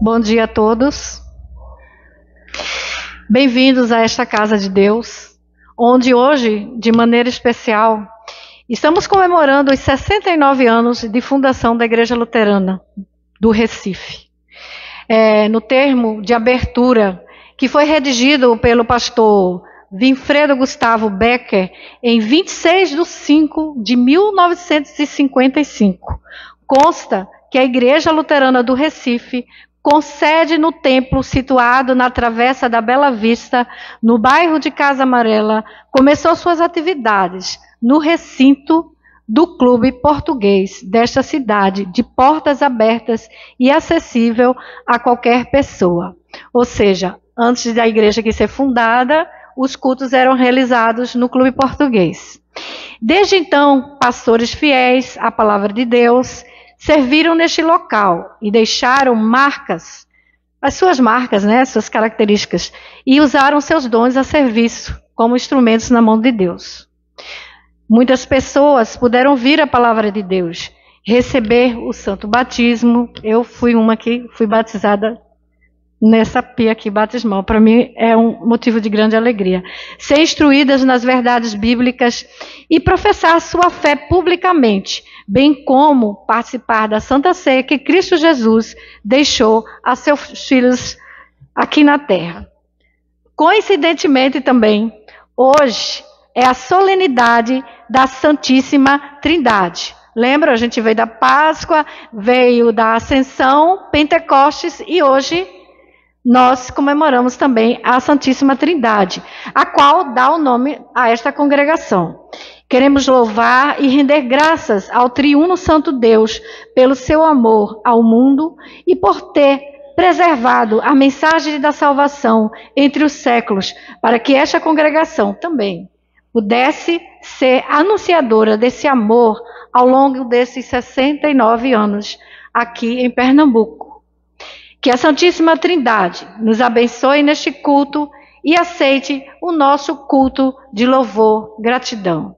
Bom dia a todos. Bem-vindos a esta casa de Deus, onde hoje, de maneira especial, estamos comemorando os 69 anos de fundação da Igreja Luterana do Recife. No termo de abertura, que foi redigido pelo pastor Winfredo Gustavo Becker em 26/5/1955, consta que a Igreja Luterana do Recife, com sede no templo situado na Travessa da Bela Vista, no bairro de Casa Amarela, começou suas atividades no recinto do Clube Português desta cidade, de portas abertas e acessível a qualquer pessoa. Ou seja, antes da igreja aqui ser fundada, os cultos eram realizados no Clube Português. Desde então, pastores fiéis à palavra de Deus serviram neste local e deixaram marcas, as suas marcas, suas características, e usaram seus dons a serviço como instrumentos na mão de Deus. Muitas pessoas puderam ouvir a palavra de Deus, receber o santo batismo. Eu fui uma que fui batizada nessa pia aqui batismal. Para mim é um motivo de grande alegria. Ser instruídas nas verdades bíblicas e professar sua fé publicamente, bem como participar da Santa Ceia que Cristo Jesus deixou a seus filhos aqui na terra. Coincidentemente também, hoje é a solenidade da Santíssima Trindade. Lembra? A gente veio da Páscoa, veio da Ascensão, Pentecostes e hoje nós comemoramos também a Santíssima Trindade, a qual dá o nome a esta congregação. Queremos louvar e render graças ao Triuno Santo Deus pelo seu amor ao mundo e por ter preservado a mensagem da salvação entre os séculos, para que esta congregação também pudesse ser anunciadora desse amor ao longo desses 69 anos aqui em Pernambuco. Que a Santíssima Trindade nos abençoe neste culto e aceite o nosso culto de louvor, gratidão.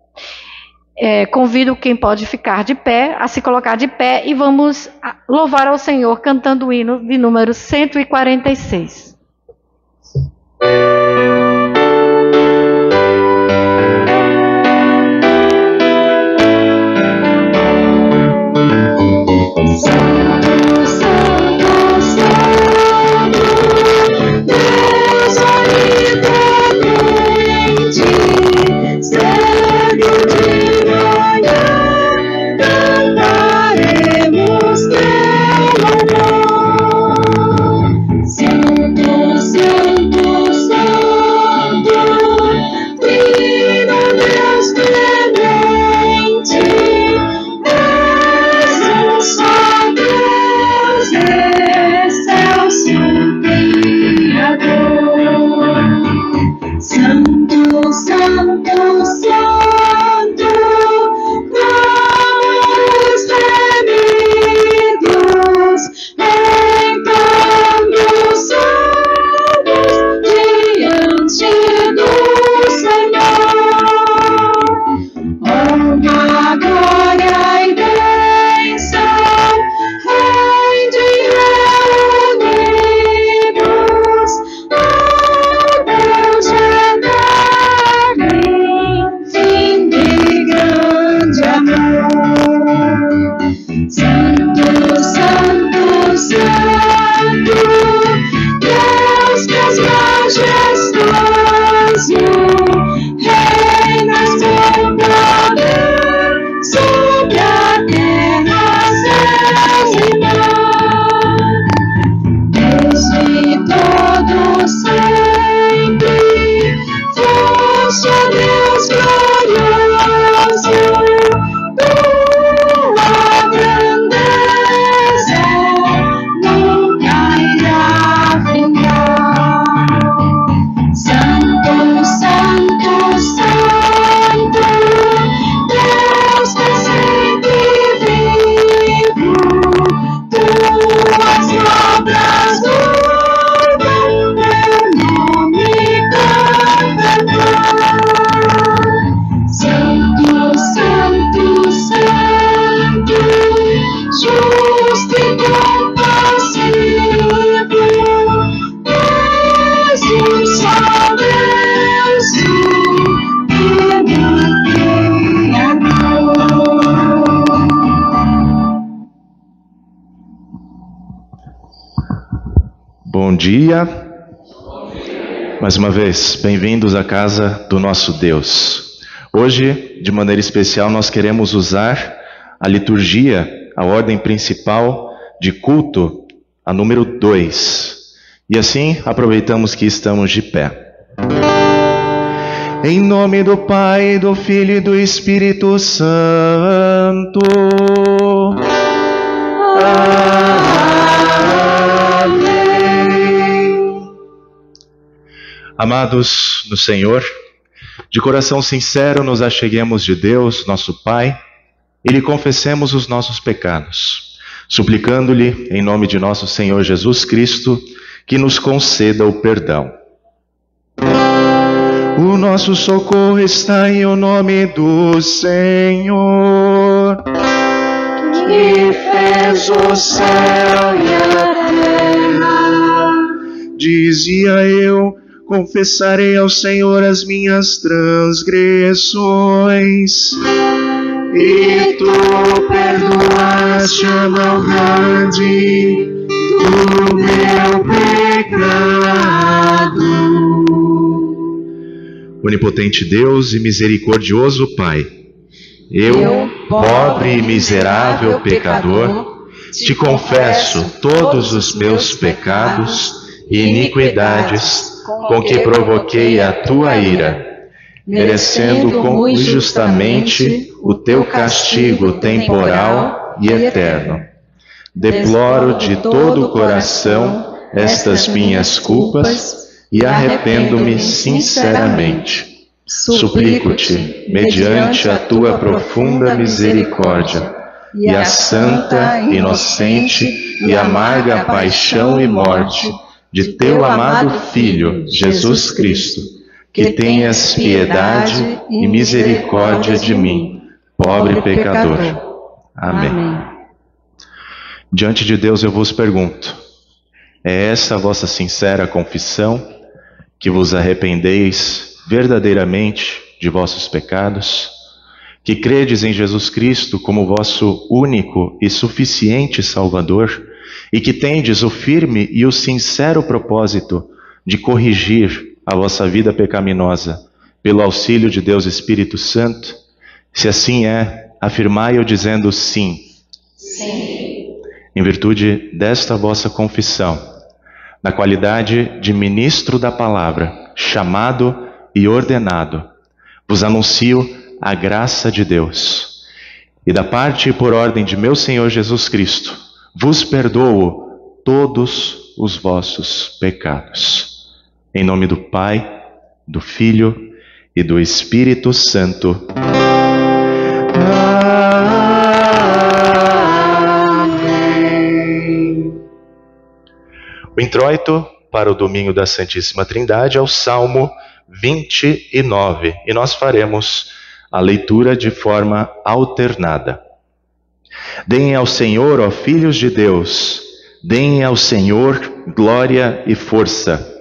Convido quem pode ficar de pé, a se colocar de pé e vamos louvar ao Senhor cantando o hino de número 146. Santo dia. Mais uma vez, bem-vindos à casa do nosso Deus. Hoje, de maneira especial, nós queremos usar a liturgia, a ordem principal de culto, a número 2. E assim, aproveitamos que estamos de pé. Em nome do Pai, do Filho e do Espírito Santo. Amados no Senhor, de coração sincero nos acheguemos de Deus, nosso Pai, e lhe confessemos os nossos pecados, suplicando-lhe, em nome de nosso Senhor Jesus Cristo, que nos conceda o perdão. O nosso socorro está em o nome do Senhor, que fez o céu e a terra. Dizia eu: confessarei ao Senhor as minhas transgressões, e tu perdoaste a maldade do meu pecado. Onipotente Deus e misericordioso Pai, eu, pobre e miserável pecador, te confesso todos os meus pecados e iniquidades com que provoquei a tua ira, merecendo muito justamente o teu castigo temporal e eterno. Deploro de todo o coração estas minhas culpas e arrependo-me sinceramente. Suplico-te, mediante a tua profunda misericórdia e a santa, inocente e amarga paixão e morte de teu amado Filho, Jesus Cristo, que tenhas piedade e misericórdia de mim, pobre pecador. Amém. Diante de Deus eu vos pergunto: é essa a vossa sincera confissão, que vos arrependeis verdadeiramente de vossos pecados, que credes em Jesus Cristo como vosso único e suficiente Salvador, e que tendes o firme e o sincero propósito de corrigir a vossa vida pecaminosa pelo auxílio de Deus Espírito Santo? Se assim é, afirmai-o dizendo sim. Sim. Em virtude desta vossa confissão, na qualidade de ministro da palavra, chamado e ordenado, vos anuncio a graça de Deus. E da parte e por ordem de meu Senhor Jesus Cristo, vos perdoo todos os vossos pecados. Em nome do Pai, do Filho e do Espírito Santo. Amém. O introito para o domingo da Santíssima Trindade é o Salmo 29, e nós faremos a leitura de forma alternada. Deem ao Senhor, ó filhos de Deus, deem ao Senhor glória e força.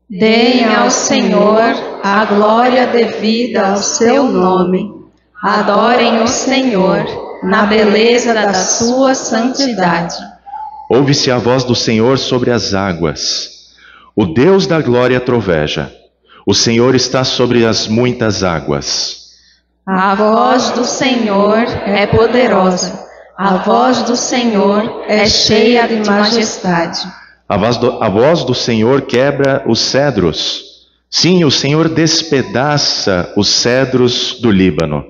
Deem ao Senhor a glória devida ao seu nome. Adorem o Senhor na beleza da sua santidade. Ouve-se a voz do Senhor sobre as águas. O Deus da glória troveja. O Senhor está sobre as muitas águas. A voz do Senhor é poderosa. A voz do Senhor é cheia de majestade. A voz do Senhor quebra os cedros. Sim, o Senhor despedaça os cedros do Líbano.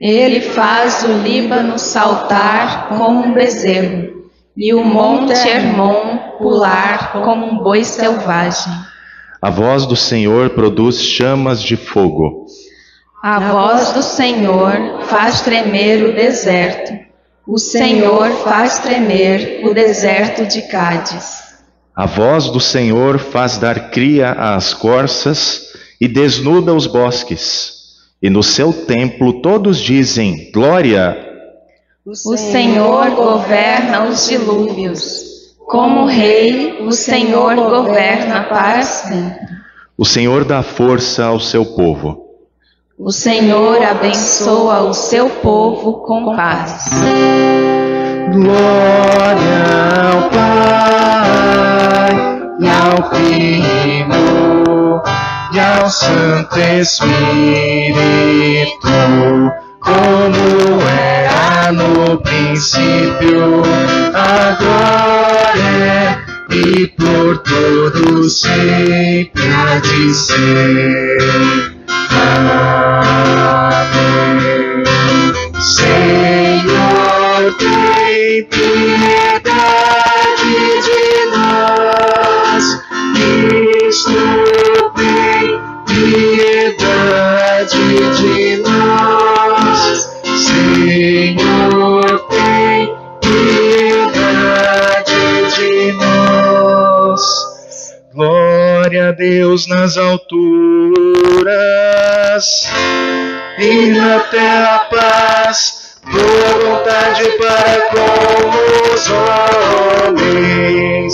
Ele faz o Líbano saltar como um bezerro, e o monte Hermon pular como um boi selvagem. A voz do Senhor produz chamas de fogo. A voz do Senhor faz tremer o deserto. O Senhor faz tremer o deserto de Cádiz. A voz do Senhor faz dar cria às corças e desnuda os bosques. E no seu templo todos dizem: glória. O Senhor governa os dilúvios. Como rei, o Senhor governa para sempre. O Senhor dá força ao seu povo. O Senhor abençoa o seu povo com paz. Glória ao Pai, e ao Filho, e ao Santo Espírito, como era no princípio, agora e por todo sempre há de ser. Amém. Senhor, tem piedade de nós. Cristo, tem piedade de nós. Senhor, tem piedade de nós. Glória a Deus nas alturas e na terra paz, boa vontade para com os homens.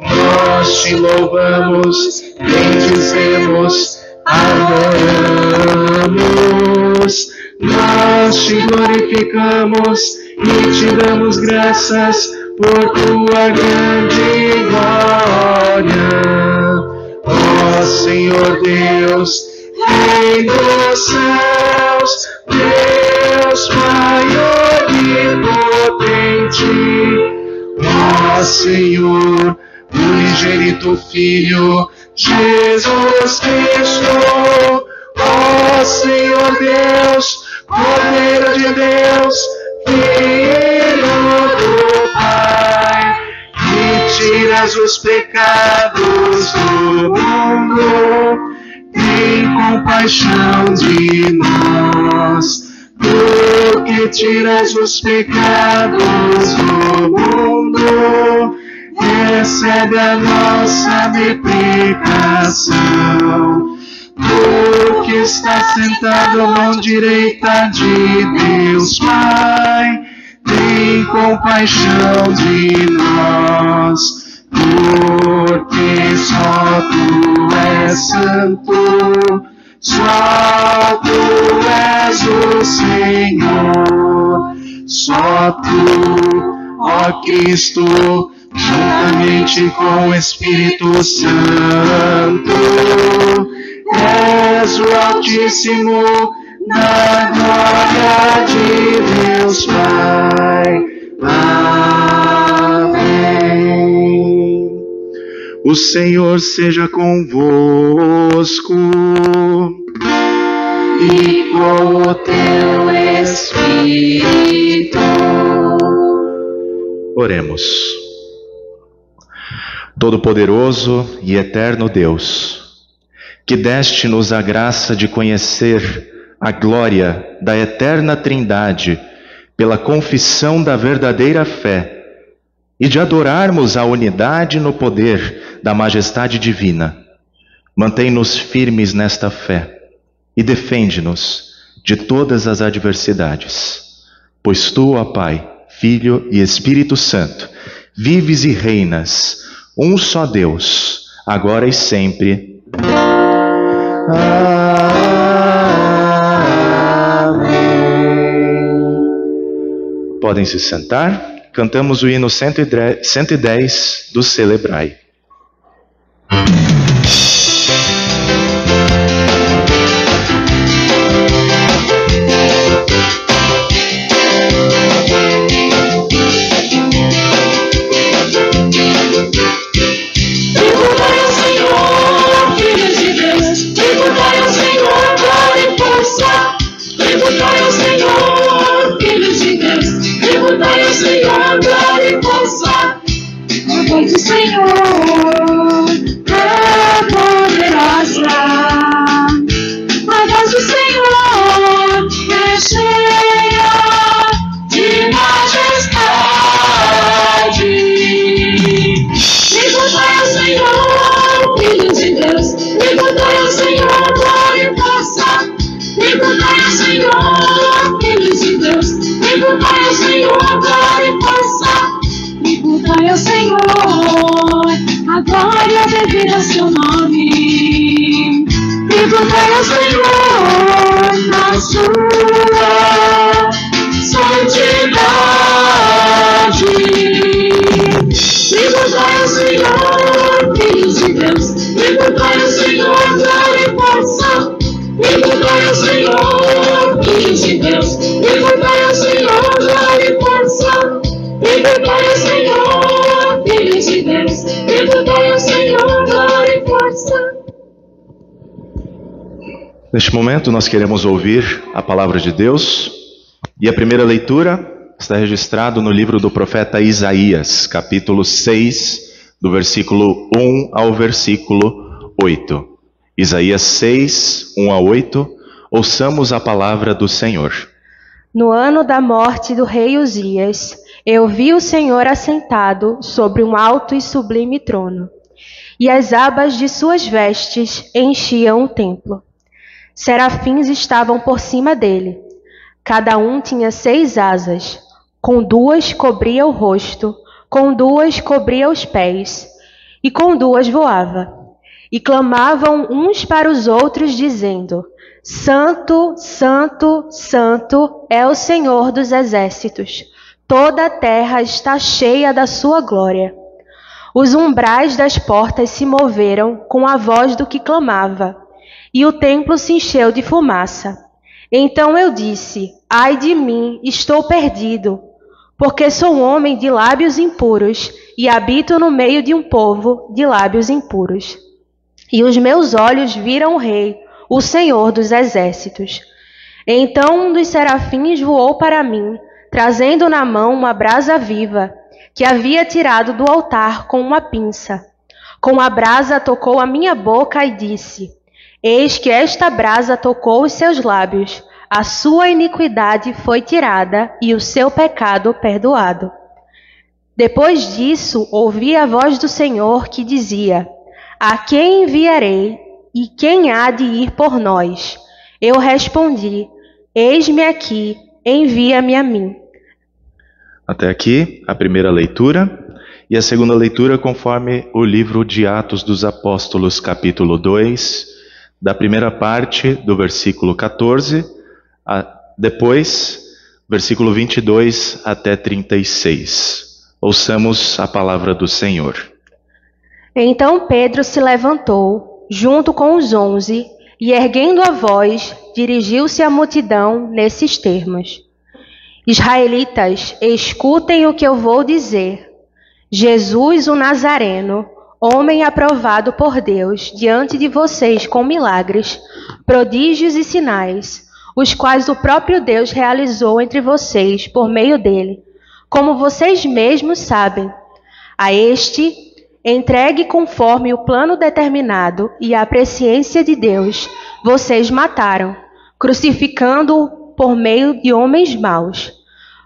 Nós te louvamos, bendizemos, adoramos. Nós te glorificamos e te damos graças por tua grande glória. Ó Senhor Deus, Rei dos céus, Deus Pai onipotente. Ó Senhor, unigênito Filho, Jesus Cristo. Ó Senhor Deus, Cordeiro de Deus, Filho do Pai, que tiras os pecados do mundo, tem compaixão de nós. Tu que tiras os pecados do mundo, recebe a nossa deprecação. Tu que está sentado à mão direita de Deus Pai, tem compaixão de nós, porque só Tu és santo, só Tu és o Senhor, só Tu, ó Cristo, juntamente com o Espírito Santo, és o Altíssimo, na glória de Deus Pai. Amém. O Senhor seja convosco e com o teu Espírito. Oremos. Todo-Poderoso e Eterno Deus, que deste-nos a graça de conhecer a glória da eterna Trindade pela confissão da verdadeira fé e de adorarmos a unidade no poder da majestade divina, mantém-nos firmes nesta fé e defende-nos de todas as adversidades, pois Tu, ó Pai, Filho e Espírito Santo, vives e reinas, um só Deus, agora e sempre. Amém. Podem se sentar. Cantamos o hino 110 do Celebrai. Senhor, filhos glória ao Senhor, glória e força. Viva glória ao Senhor, filhos de Deus. Viva glória ao Senhor, glória e força. Viva glória ao Senhor, filhos de Deus. Viva glória ao Senhor, glória e força. Neste momento nós queremos ouvir a palavra de Deus e a primeira leitura está registrado no livro do profeta Isaías, capítulo 6, do versículo 1 ao versículo 8. Isaías 6, 1 a 8, ouçamos a palavra do Senhor. No ano da morte do rei Uzias, eu vi o Senhor assentado sobre um alto e sublime trono, e as abas de suas vestes enchiam o templo. Serafins estavam por cima dele. Cada um tinha 6 asas. Com 2 cobria o rosto, com 2 cobria os pés, e com 2 voava. E clamavam uns para os outros, dizendo: Santo, Santo, Santo é o Senhor dos exércitos. Toda a terra está cheia da sua glória. Os umbrais das portas se moveram com a voz do que clamava, e o templo se encheu de fumaça. Então eu disse: Ai de mim, estou perdido, porque sou um homem de lábios impuros e habito no meio de um povo de lábios impuros. E os meus olhos viram o Rei, o Senhor dos exércitos. Então um dos serafins voou para mim, trazendo na mão uma brasa viva, que havia tirado do altar com uma pinça. Com a brasa tocou a minha boca e disse: Eis que esta brasa tocou os seus lábios, a sua iniquidade foi tirada e o seu pecado perdoado. Depois disso, ouvi a voz do Senhor que dizia: A quem enviarei e quem há de ir por nós? Eu respondi: Eis-me aqui, envia-me a mim. Até aqui a primeira leitura e a segunda leitura conforme o livro de Atos dos Apóstolos, capítulo 2, da primeira parte do versículo 14, depois versículo 22 até 36. Ouçamos a palavra do Senhor. Então Pedro se levantou, junto com os 11, e erguendo a voz, dirigiu-se à multidão nesses termos: Israelitas, escutem o que eu vou dizer. Jesus, o Nazareno, homem aprovado por Deus diante de vocês com milagres, prodígios e sinais, os quais o próprio Deus realizou entre vocês por meio dele, como vocês mesmos sabem. A este, entregue conforme o plano determinado e a presciência de Deus, vocês mataram, crucificando-o por meio de homens maus.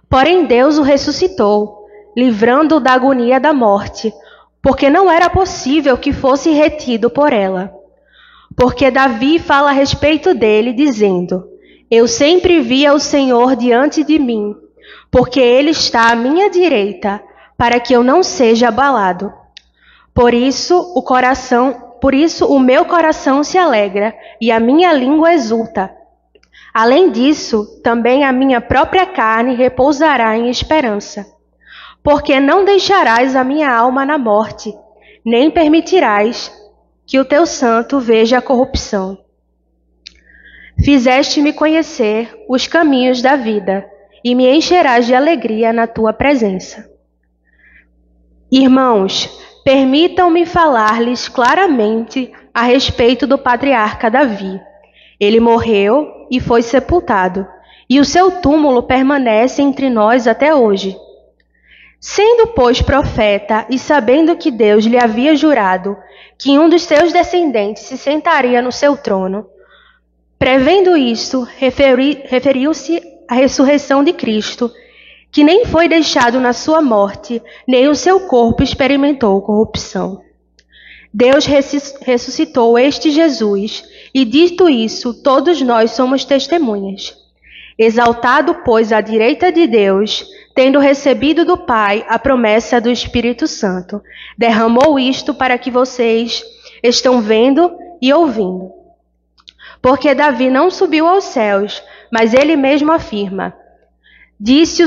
Porém Deus o ressuscitou, livrando-o da agonia da morte, porque não era possível que fosse retido por ela. Porque Davi fala a respeito dele, dizendo: Eu sempre via o Senhor diante de mim, porque ele está à minha direita, para que eu não seja abalado. Por isso o meu coração se alegra e a minha língua exulta. Além disso, também a minha própria carne repousará em esperança. Porque não deixarás a minha alma na morte, nem permitirás que o teu santo veja a corrupção. Fizeste-me conhecer os caminhos da vida, e me encherás de alegria na tua presença. Irmãos, permitam-me falar-lhes claramente a respeito do patriarca Davi. Ele morreu e foi sepultado, e o seu túmulo permanece entre nós até hoje. Sendo, pois, profeta e sabendo que Deus lhe havia jurado que um dos seus descendentes se sentaria no seu trono, prevendo isto, referiu-se à ressurreição de Cristo, que nem foi deixado na sua morte, nem o seu corpo experimentou corrupção. Deus ressuscitou este Jesus, e dito isso, todos nós somos testemunhas. Exaltado, pois, à direita de Deus, tendo recebido do Pai a promessa do Espírito Santo, derramou isto para que vocês estão vendo e ouvindo. Porque Davi não subiu aos céus, mas ele mesmo afirma: Disse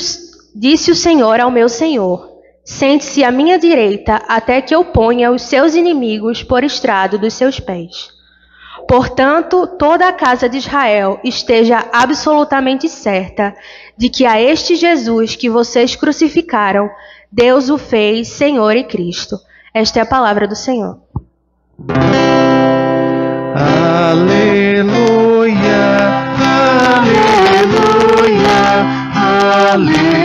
o Senhor ao meu Senhor: Sente-se à minha direita, até que eu ponha os seus inimigos por estrado dos seus pés. Portanto, toda a casa de Israel esteja absolutamente certa de que a este Jesus que vocês crucificaram, Deus o fez Senhor e Cristo. Esta é a palavra do Senhor. Aleluia, aleluia, aleluia.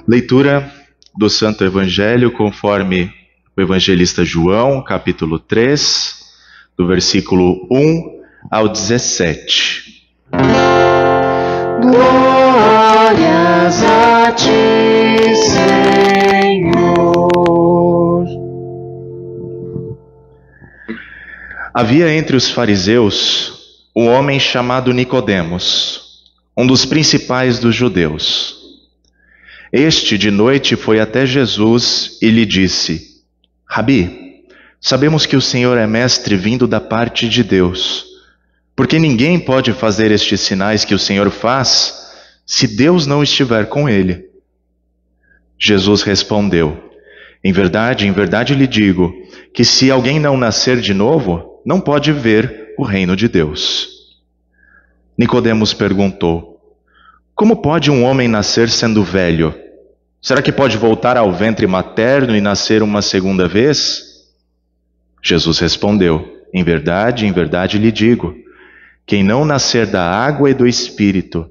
Leitura do Santo Evangelho conforme o evangelista João, capítulo 3, do versículo 1 ao 17. Glórias a ti, Senhor. Havia entre os fariseus um homem chamado Nicodemos, um dos principais dos judeus. Este, de noite, foi até Jesus e lhe disse: Rabi, sabemos que o Senhor é mestre vindo da parte de Deus, porque ninguém pode fazer estes sinais que o Senhor faz se Deus não estiver com ele. Jesus respondeu: em verdade lhe digo, que se alguém não nascer de novo, não pode ver o reino de Deus. Nicodemos perguntou: como pode um homem nascer sendo velho? Será que pode voltar ao ventre materno e nascer uma segunda vez? Jesus respondeu: em verdade lhe digo, quem não nascer da água e do Espírito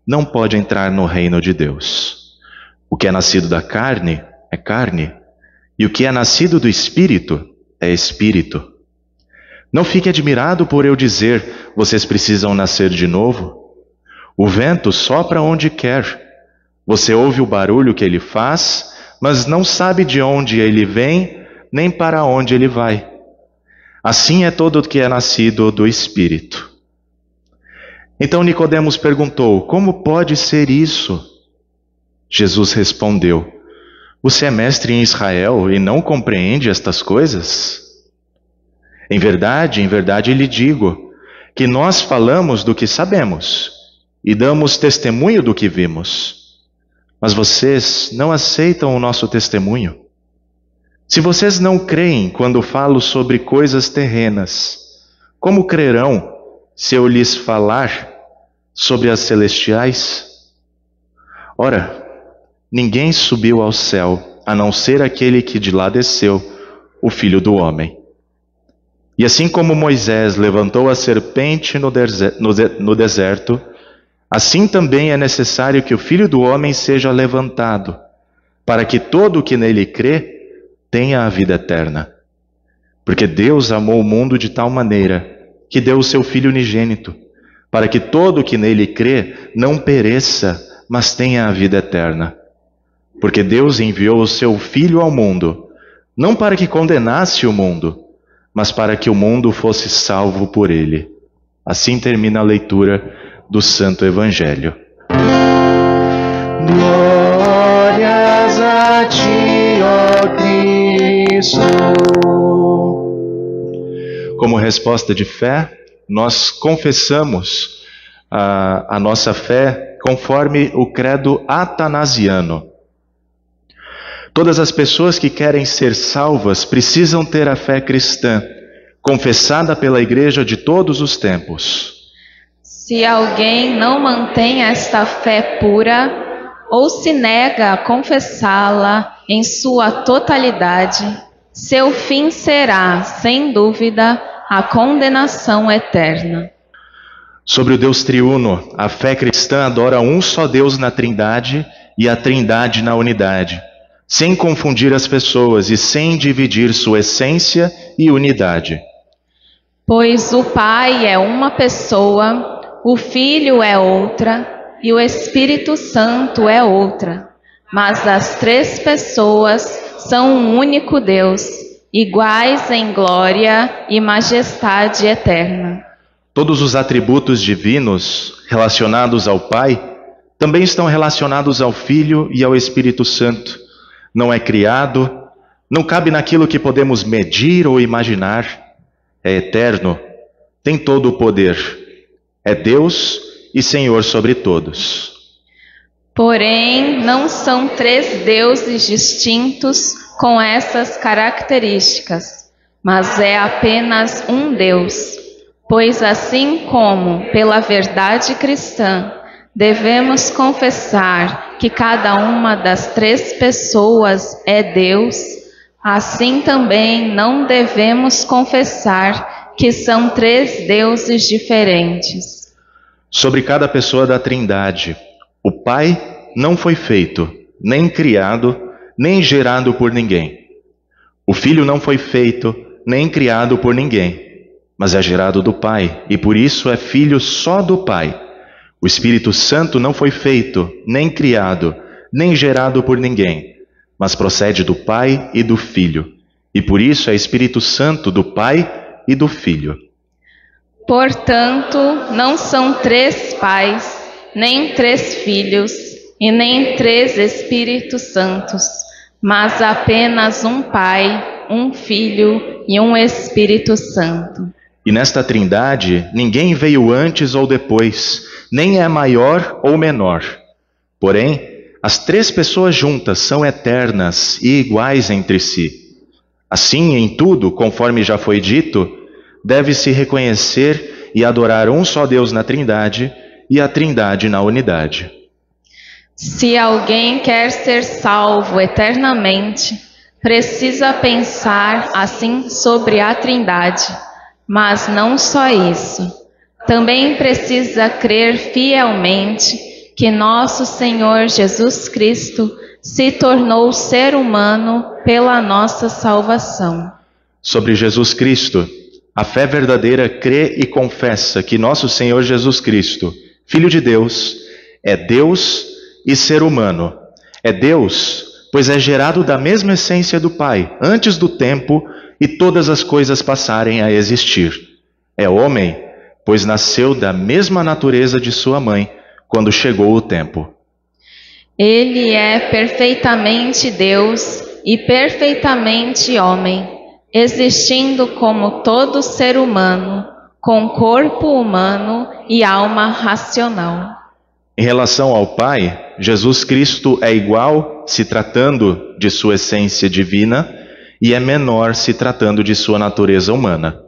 não pode entrar no reino de Deus. O que é nascido da carne é carne, e o que é nascido do Espírito é Espírito. Não fique admirado por eu dizer: vocês precisam nascer de novo. O vento sopra onde quer. Você ouve o barulho que ele faz, mas não sabe de onde ele vem, nem para onde ele vai. Assim é todo o que é nascido do Espírito. Então Nicodemos perguntou: como pode ser isso? Jesus respondeu: você é mestre em Israel e não compreende estas coisas? Em verdade lhe digo, que nós falamos do que sabemos e damos testemunho do que vimos. Mas vocês não aceitam o nosso testemunho. Se vocês não creem quando falo sobre coisas terrenas, como crerão se eu lhes falar sobre as celestiais? Ora, ninguém subiu ao céu, a não ser aquele que de lá desceu, o Filho do Homem. E assim como Moisés levantou a serpente no deserto, assim também é necessário que o Filho do Homem seja levantado, para que todo o que nele crê tenha a vida eterna. Porque Deus amou o mundo de tal maneira que deu o seu Filho unigênito, para que todo o que nele crê não pereça, mas tenha a vida eterna. Porque Deus enviou o seu Filho ao mundo, não para que condenasse o mundo, mas para que o mundo fosse salvo por ele. Assim termina a leitura do Santo Evangelho. Glórias a ti, ó Cristo. Como resposta de fé, nós confessamos a nossa fé conforme o credo atanasiano. Todas as pessoas que querem ser salvas precisam ter a fé cristã, confessada pela Igreja de todos os tempos. Se alguém não mantém esta fé pura, ou se nega a confessá-la em sua totalidade, seu fim será, sem dúvida, a condenação eterna. Sobre o Deus triuno, a fé cristã adora um só Deus na Trindade e a Trindade na unidade, sem confundir as pessoas e sem dividir sua essência e unidade. Pois o Pai é uma pessoa, o Filho é outra e o Espírito Santo é outra, mas as três pessoas são um único Deus, iguais em glória e majestade eterna. Todos os atributos divinos relacionados ao Pai também estão relacionados ao Filho e ao Espírito Santo. Não é criado, não cabe naquilo que podemos medir ou imaginar. É eterno, tem todo o poder. É Deus e Senhor sobre todos. Porém, não são três deuses distintos com essas características, mas é apenas um Deus. Pois assim como, pela verdade cristã, devemos confessar que cada uma das três pessoas é Deus, assim também não devemos confessar que são três deuses diferentes. Sobre cada pessoa da Trindade, o Pai não foi feito, nem criado, nem gerado por ninguém. O Filho não foi feito, nem criado por ninguém, mas é gerado do Pai, e por isso é filho só do Pai. O Espírito Santo não foi feito, nem criado, nem gerado por ninguém, mas procede do Pai e do Filho, e por isso é Espírito Santo do Pai e do Filho. Portanto, não são três pais, nem três filhos, e nem três Espíritos Santos, mas apenas um Pai, um Filho e um Espírito Santo. E nesta Trindade, ninguém veio antes ou depois, nem é maior ou menor. Porém, as três pessoas juntas são eternas e iguais entre si. Assim, em tudo, conforme já foi dito, deve-se reconhecer e adorar um só Deus na Trindade e a Trindade na unidade. Se alguém quer ser salvo eternamente, precisa pensar assim sobre a Trindade. Mas não só isso. Também precisa crer fielmente que nosso Senhor Jesus Cristo se tornou ser humano pela nossa salvação. Sobre Jesus Cristo, a fé verdadeira crê e confessa que nosso Senhor Jesus Cristo, Filho de Deus, é Deus e ser humano. É Deus, pois é gerado da mesma essência do Pai, antes do tempo e todas as coisas passarem a existir. É homem, pois nasceu da mesma natureza de sua mãe, quando chegou o tempo. Ele é perfeitamente Deus e perfeitamente homem, existindo como todo ser humano, com corpo humano e alma racional. Em relação ao Pai, Jesus Cristo é igual se tratando de sua essência divina e é menor se tratando de sua natureza humana.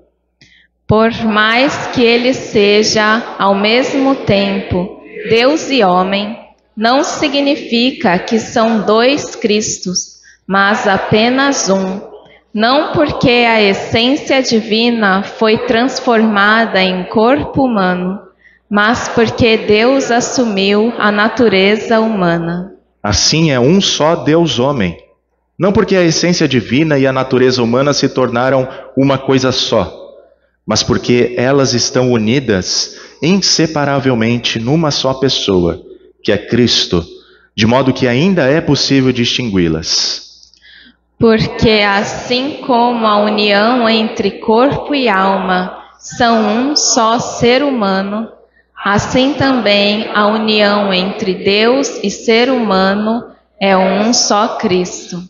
Por mais que ele seja, ao mesmo tempo, Deus e homem, não significa que são dois Cristos, mas apenas um. Não porque a essência divina foi transformada em corpo humano, mas porque Deus assumiu a natureza humana. Assim é um só Deus homem. Não porque a essência divina e a natureza humana se tornaram uma coisa só, mas porque elas estão unidas inseparavelmente numa só pessoa, que é Cristo, de modo que ainda é possível distingui-las. Porque assim como a união entre corpo e alma são um só ser humano, assim também a união entre Deus e ser humano é um só Cristo,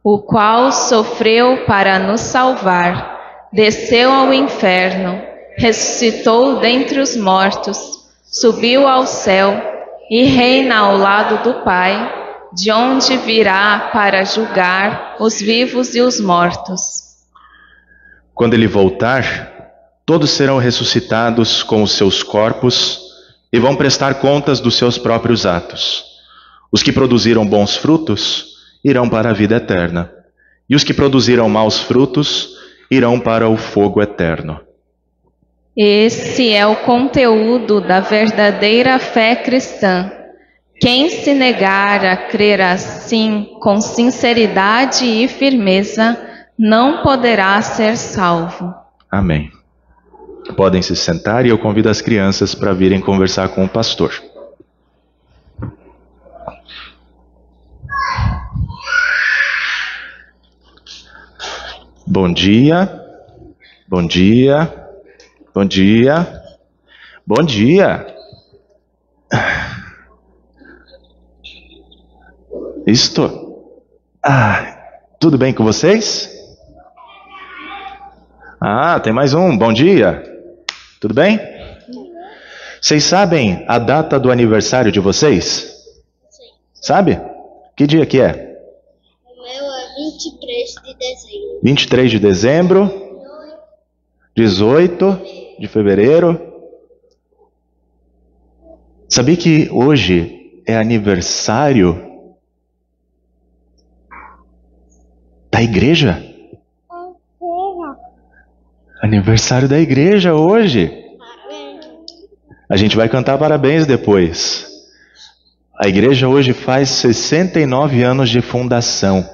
o qual sofreu para nos salvar, desceu ao inferno, ressuscitou dentre os mortos, subiu ao céu e reina ao lado do Pai, de onde virá para julgar os vivos e os mortos. Quando ele voltar, todos serão ressuscitados com os seus corpos e vão prestar contas dos seus próprios atos. Os que produziram bons frutos irão para a vida eterna, e os que produziram maus frutos irão para o fogo eterno. Esse é o conteúdo da verdadeira fé cristã. Quem se negar a crer assim, com sinceridade e firmeza, não poderá ser salvo. Amém. Podem se sentar e eu convido as crianças para virem conversar com o pastor. Bom dia, bom dia, bom dia, bom dia. Isto? Tudo bem com vocês? Tem mais um, bom dia. Tudo bem? Vocês sabem a data do aniversário de vocês? Sim. Sabe? Que dia que é? O meu é 23 de dezembro. 23 de dezembro, 18 de fevereiro. Sabia que hoje é aniversário da igreja? Aniversário da igreja hoje. A gente vai cantar parabéns depois. A igreja hoje faz 69 anos de fundação.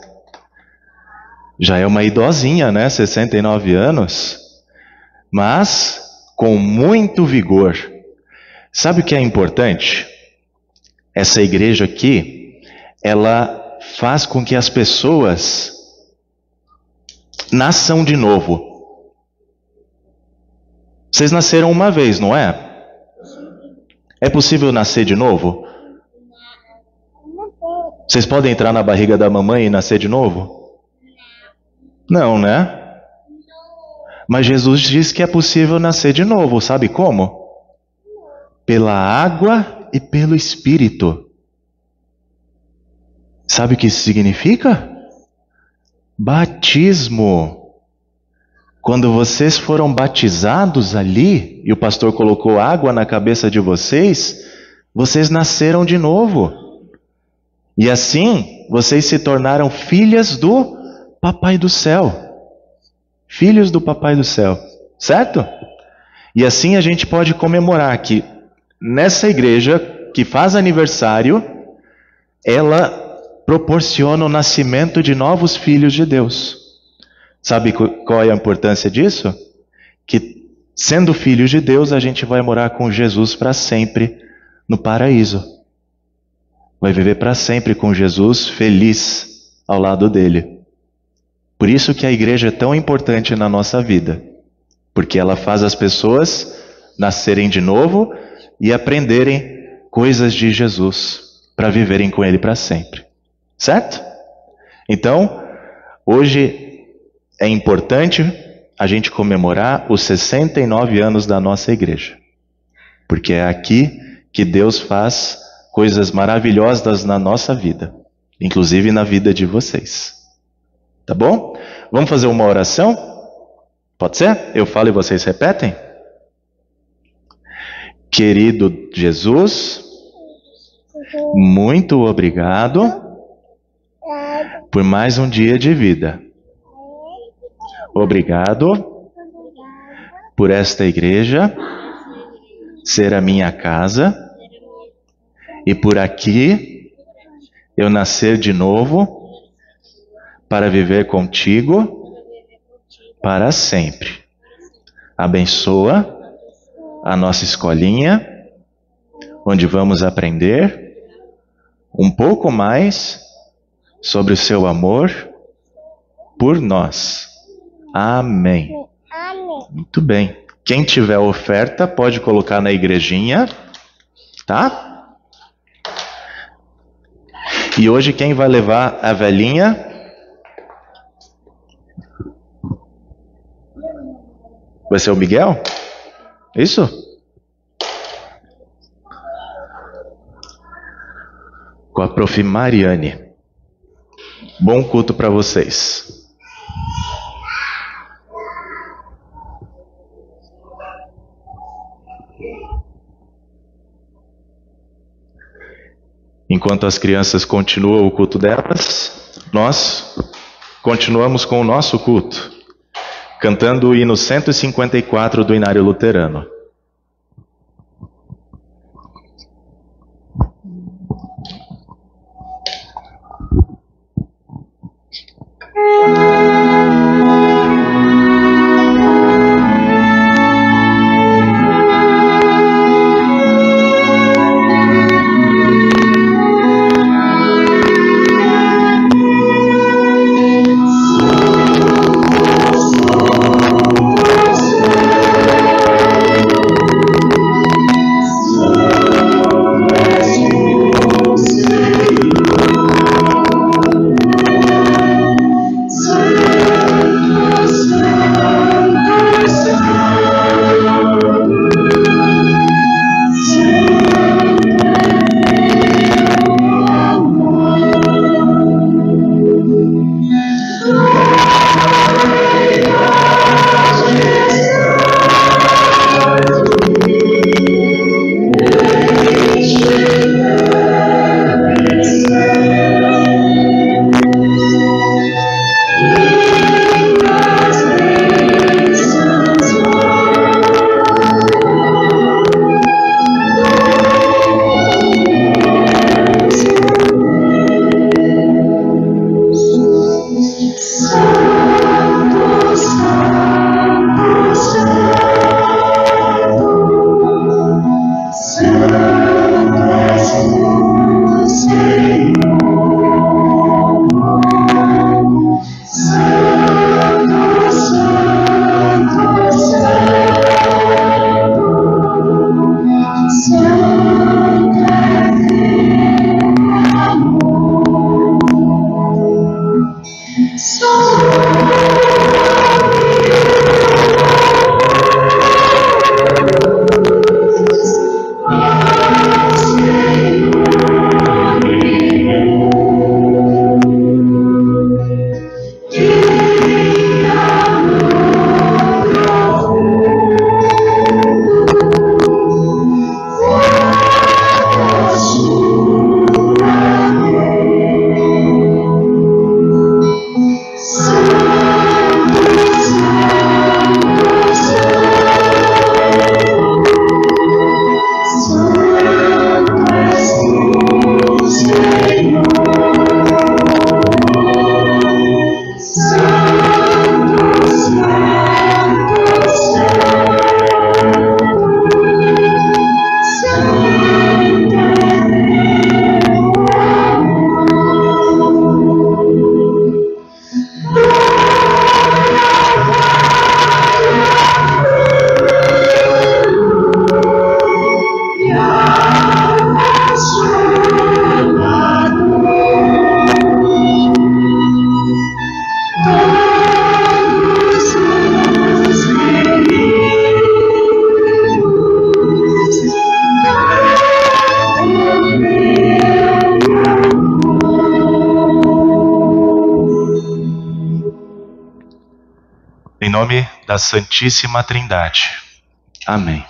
Já é uma idosinha, né? 69 anos. Mas com muito vigor. Sabe o que é importante? Essa igreja aqui, ela faz com que as pessoas nasçam de novo. Vocês nasceram uma vez, não é? É possível nascer de novo? Vocês podem entrar na barriga da mamãe e nascer de novo? Não, né? Mas Jesus diz que é possível nascer de novo. Sabe como? Pela água e pelo Espírito. Sabe o que isso significa? Batismo. Quando vocês foram batizados ali, e o pastor colocou água na cabeça de vocês, vocês nasceram de novo. E assim, vocês se tornaram filhas do Papai do Céu. Filhos do Papai do Céu. Certo? E assim a gente pode comemorar que nessa igreja que faz aniversário, ela proporciona o nascimento de novos filhos de Deus. Sabe qual é a importância disso? Que sendo filhos de Deus, a gente vai morar com Jesus para sempre no paraíso. Vai viver para sempre com Jesus, feliz ao lado dele. Por isso que a igreja é tão importante na nossa vida. Porque ela faz as pessoas nascerem de novo e aprenderem coisas de Jesus para viverem com ele para sempre. Certo? Então, hoje é importante a gente comemorar os 69 anos da nossa igreja. Porque é aqui que Deus faz coisas maravilhosas na nossa vida. Inclusive na vida de vocês. Tá bom? Vamos fazer uma oração? Pode ser? Eu falo e vocês repetem? Querido Jesus, muito obrigado por mais um dia de vida. Obrigado por esta igreja ser a minha casa e por aqui eu nascer de novo para viver contigo para sempre. Abençoa a nossa escolinha, onde vamos aprender um pouco mais sobre o seu amor por nós. Amém. Muito bem. Quem tiver oferta pode colocar na igrejinha, tá? E hoje quem vai levar a velhinha? Vai ser o Miguel? Isso? Com a prof. Mariane. Bom culto para vocês. Enquanto as crianças continuam o culto delas, nós continuamos com o nosso culto, cantando o hino 154 do Inário Luterano. da Santíssima Trindade. Amém.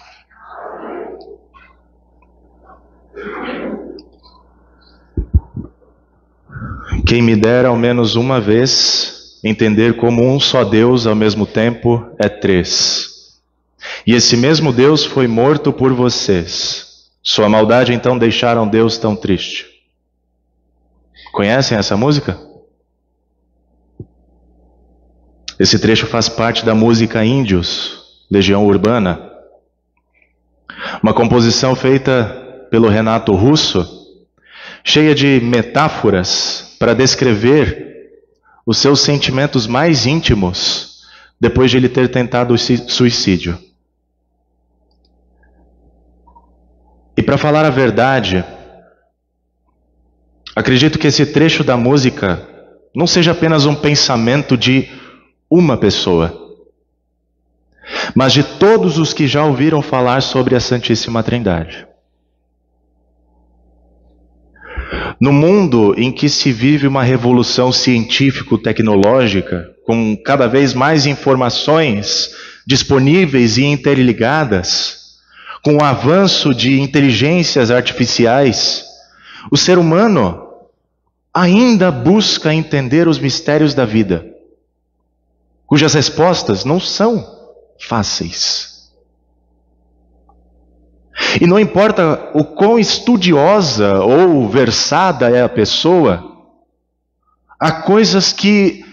Quem me dera ao menos uma vez entender como um só Deus ao mesmo tempo é três. E esse mesmo Deus foi morto por vocês. Sua maldade então deixaram Deus tão triste. Conhecem essa música? Esse trecho faz parte da música Índios, Legião Urbana. Uma composição feita pelo Renato Russo, cheia de metáforas para descrever os seus sentimentos mais íntimos depois de ele ter tentado o suicídio. E para falar a verdade, acredito que esse trecho da música não seja apenas um pensamento de uma pessoa, mas de todos os que já ouviram falar sobre a Santíssima Trindade. No mundo em que se vive uma revolução científico-tecnológica, com cada vez mais informações disponíveis e interligadas, com o avanço de inteligências artificiais, o ser humano ainda busca entender os mistérios da vida, cujas respostas não são fáceis. E não importa o quão estudiosa ou versada é a pessoa, há coisas que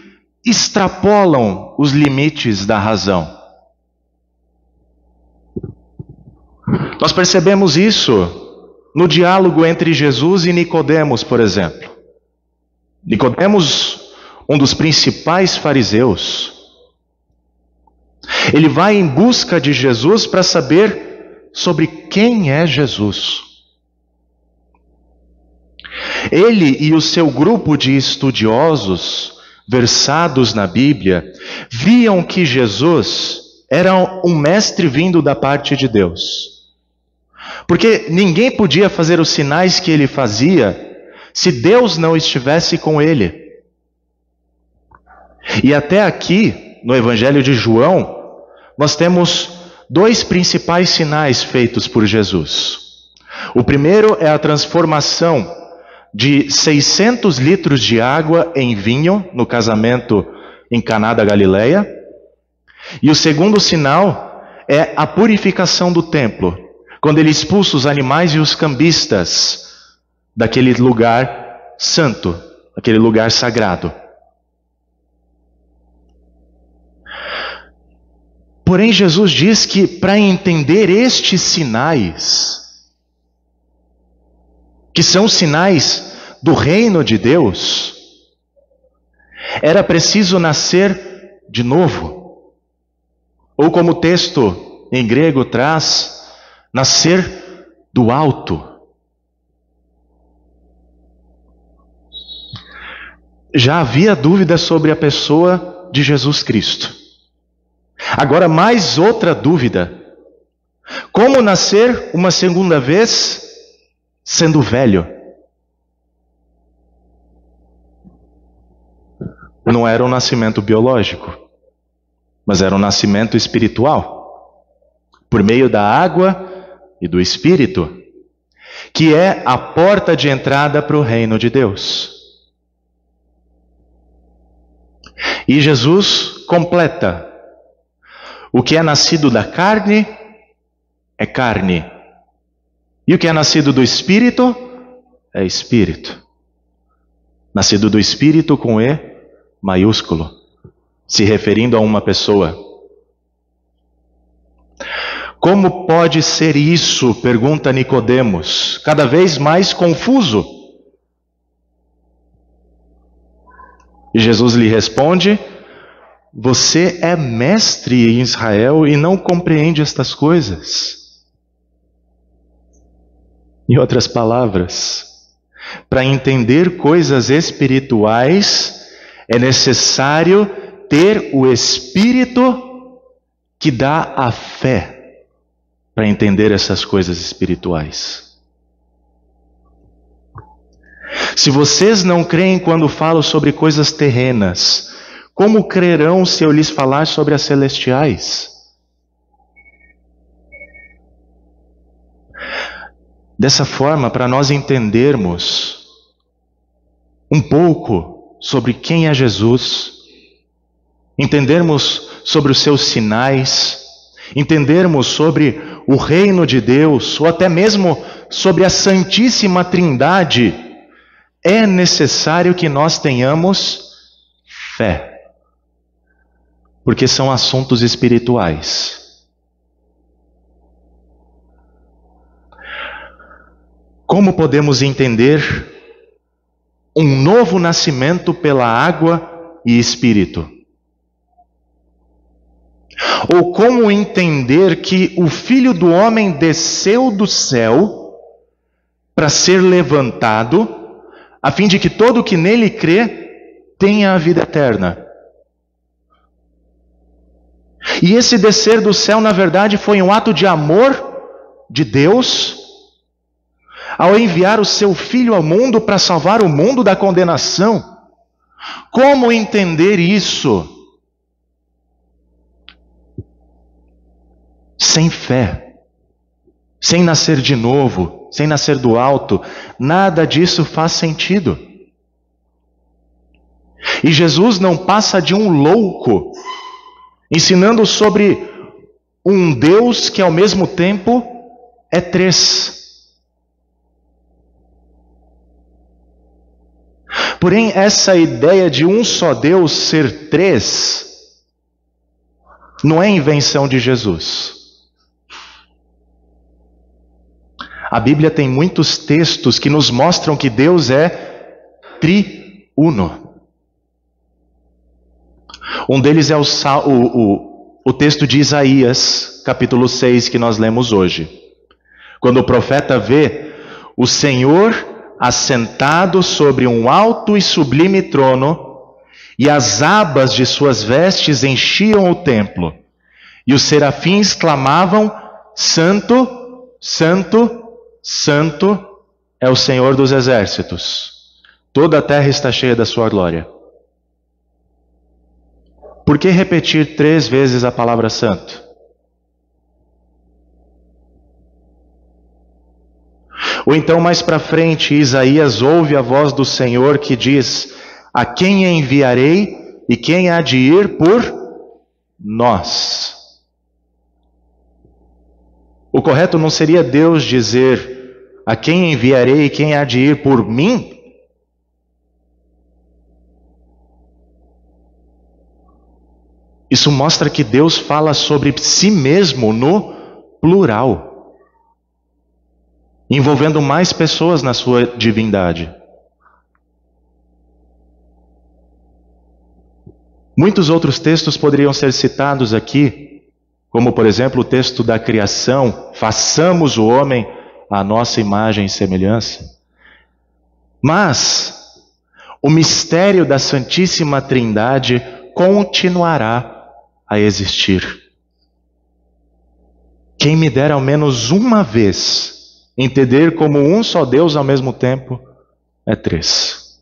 extrapolam os limites da razão. Nós percebemos isso no diálogo entre Jesus e Nicodemos, por exemplo. Nicodemos, um dos principais fariseus, ele vai em busca de Jesus para saber sobre quem é Jesus. Ele e o seu grupo de estudiosos, versados na Bíblia, viam que Jesus era um mestre vindo da parte de Deus. Porque ninguém podia fazer os sinais que ele fazia se Deus não estivesse com ele. E até aqui, no Evangelho de João, nós temos dois principais sinais feitos por Jesus. O primeiro é a transformação de 600 litros de água em vinho no casamento em Caná da Galileia. E o segundo sinal é a purificação do templo, quando ele expulsa os animais e os cambistas daquele lugar santo, daquele lugar sagrado. Porém, Jesus diz que para entender estes sinais, que são sinais do reino de Deus, era preciso nascer de novo. Ou como o texto em grego traz, nascer do alto. Já havia dúvida sobre a pessoa de Jesus Cristo. Agora mais outra dúvida. Como nascer uma segunda vez sendo velho? Não era um nascimento biológico, mas era um nascimento espiritual, por meio da água e do Espírito, que é a porta de entrada para o reino de Deus. E Jesus completa: o que é nascido da carne é carne, e o que é nascido do Espírito é Espírito. Nascido do Espírito com E maiúsculo, se referindo a uma pessoa. Como pode ser isso? Pergunta Nicodemos, cada vez mais confuso. E Jesus lhe responde: você é mestre em Israel e não compreende estas coisas. Em outras palavras, para entender coisas espirituais, é necessário ter o Espírito que dá a fé para entender essas coisas espirituais. Se vocês não creem quando falo sobre coisas terrenas, Como crerão se eu lhes falar sobre as celestiais? Dessa forma, para nós entendermos um pouco sobre quem é Jesus, entendermos sobre os seus sinais, entendermos sobre o reino de Deus, ou até mesmo sobre a Santíssima Trindade, é necessário que nós tenhamos fé, porque são assuntos espirituais. Como podemos entender um novo nascimento pela água e espírito? Ou como entender que o Filho do Homem desceu do céu para ser levantado, a fim de que todo o que nele crê tenha a vida eterna? E esse descer do céu, na verdade, foi um ato de amor de Deus, ao enviar o seu Filho ao mundo para salvar o mundo da condenação. Como entender isso? Sem fé, sem nascer de novo, sem nascer do alto, nada disso faz sentido. E Jesus não passa de um louco, ensinando sobre um Deus que ao mesmo tempo é três. Porém, essa ideia de um só Deus ser três não é invenção de Jesus. A Bíblia tem muitos textos que nos mostram que Deus é triuno. Um deles é o texto de Isaías, capítulo 6, que nós lemos hoje. Quando o profeta vê o Senhor assentado sobre um alto e sublime trono, e as abas de suas vestes enchiam o templo, e os serafins clamavam: Santo, Santo, Santo é o Senhor dos exércitos. Toda a terra está cheia da sua glória. Por que repetir 3 vezes a palavra santo? Ou então mais para frente, Isaías ouve a voz do Senhor que diz: a quem enviarei e quem há de ir por nós? O correto não seria Deus dizer: a quem enviarei e quem há de ir por mim? Isso mostra que Deus fala sobre si mesmo no plural, envolvendo mais pessoas na sua divindade. Muitos outros textos poderiam ser citados aqui, como por exemplo o texto da criação: façamos o homem à nossa imagem e semelhança. Mas o mistério da Santíssima Trindade continuará a existir. Quem me dera ao menos uma vez entender como um só Deus ao mesmo tempo é três.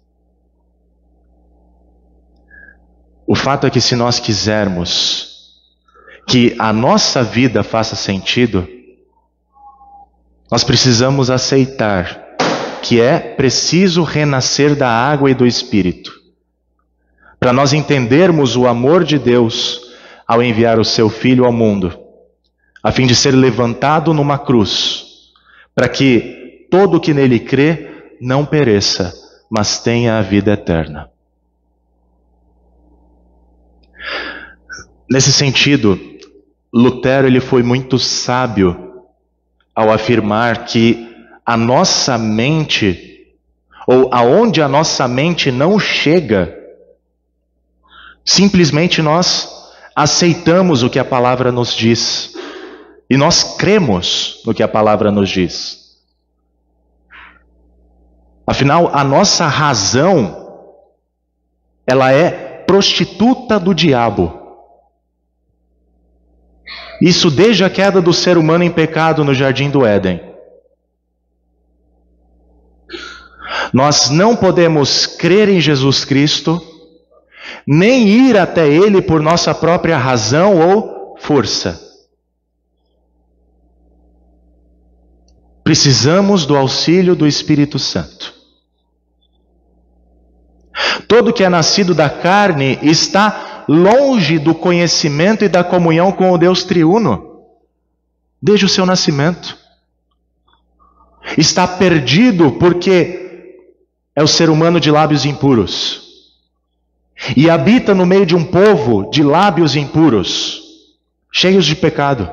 O fato é que se nós quisermos que a nossa vida faça sentido, nós precisamos aceitar que é preciso renascer da água e do Espírito, para nós entendermos o amor de Deus ao enviar o seu Filho ao mundo, a fim de ser levantado numa cruz, para que todo o que nele crê não pereça, mas tenha a vida eterna. Nesse sentido, Lutero ele foi muito sábio ao afirmar que a nossa mente, ou aonde a nossa mente não chega, simplesmente nós aceitamos o que a palavra nos diz, e nós cremos no que a palavra nos diz. Afinal, a nossa razão, ela é prostituta do diabo. Isso desde a queda do ser humano em pecado no Jardim do Éden. Nós não podemos crer em Jesus Cristo nem ir até Ele por nossa própria razão ou força. Precisamos do auxílio do Espírito Santo. Todo que é nascido da carne está longe do conhecimento e da comunhão com o Deus triuno, desde o seu nascimento. Está perdido porque é o ser humano de lábios impuros. E habita no meio de um povo de lábios impuros, cheios de pecado.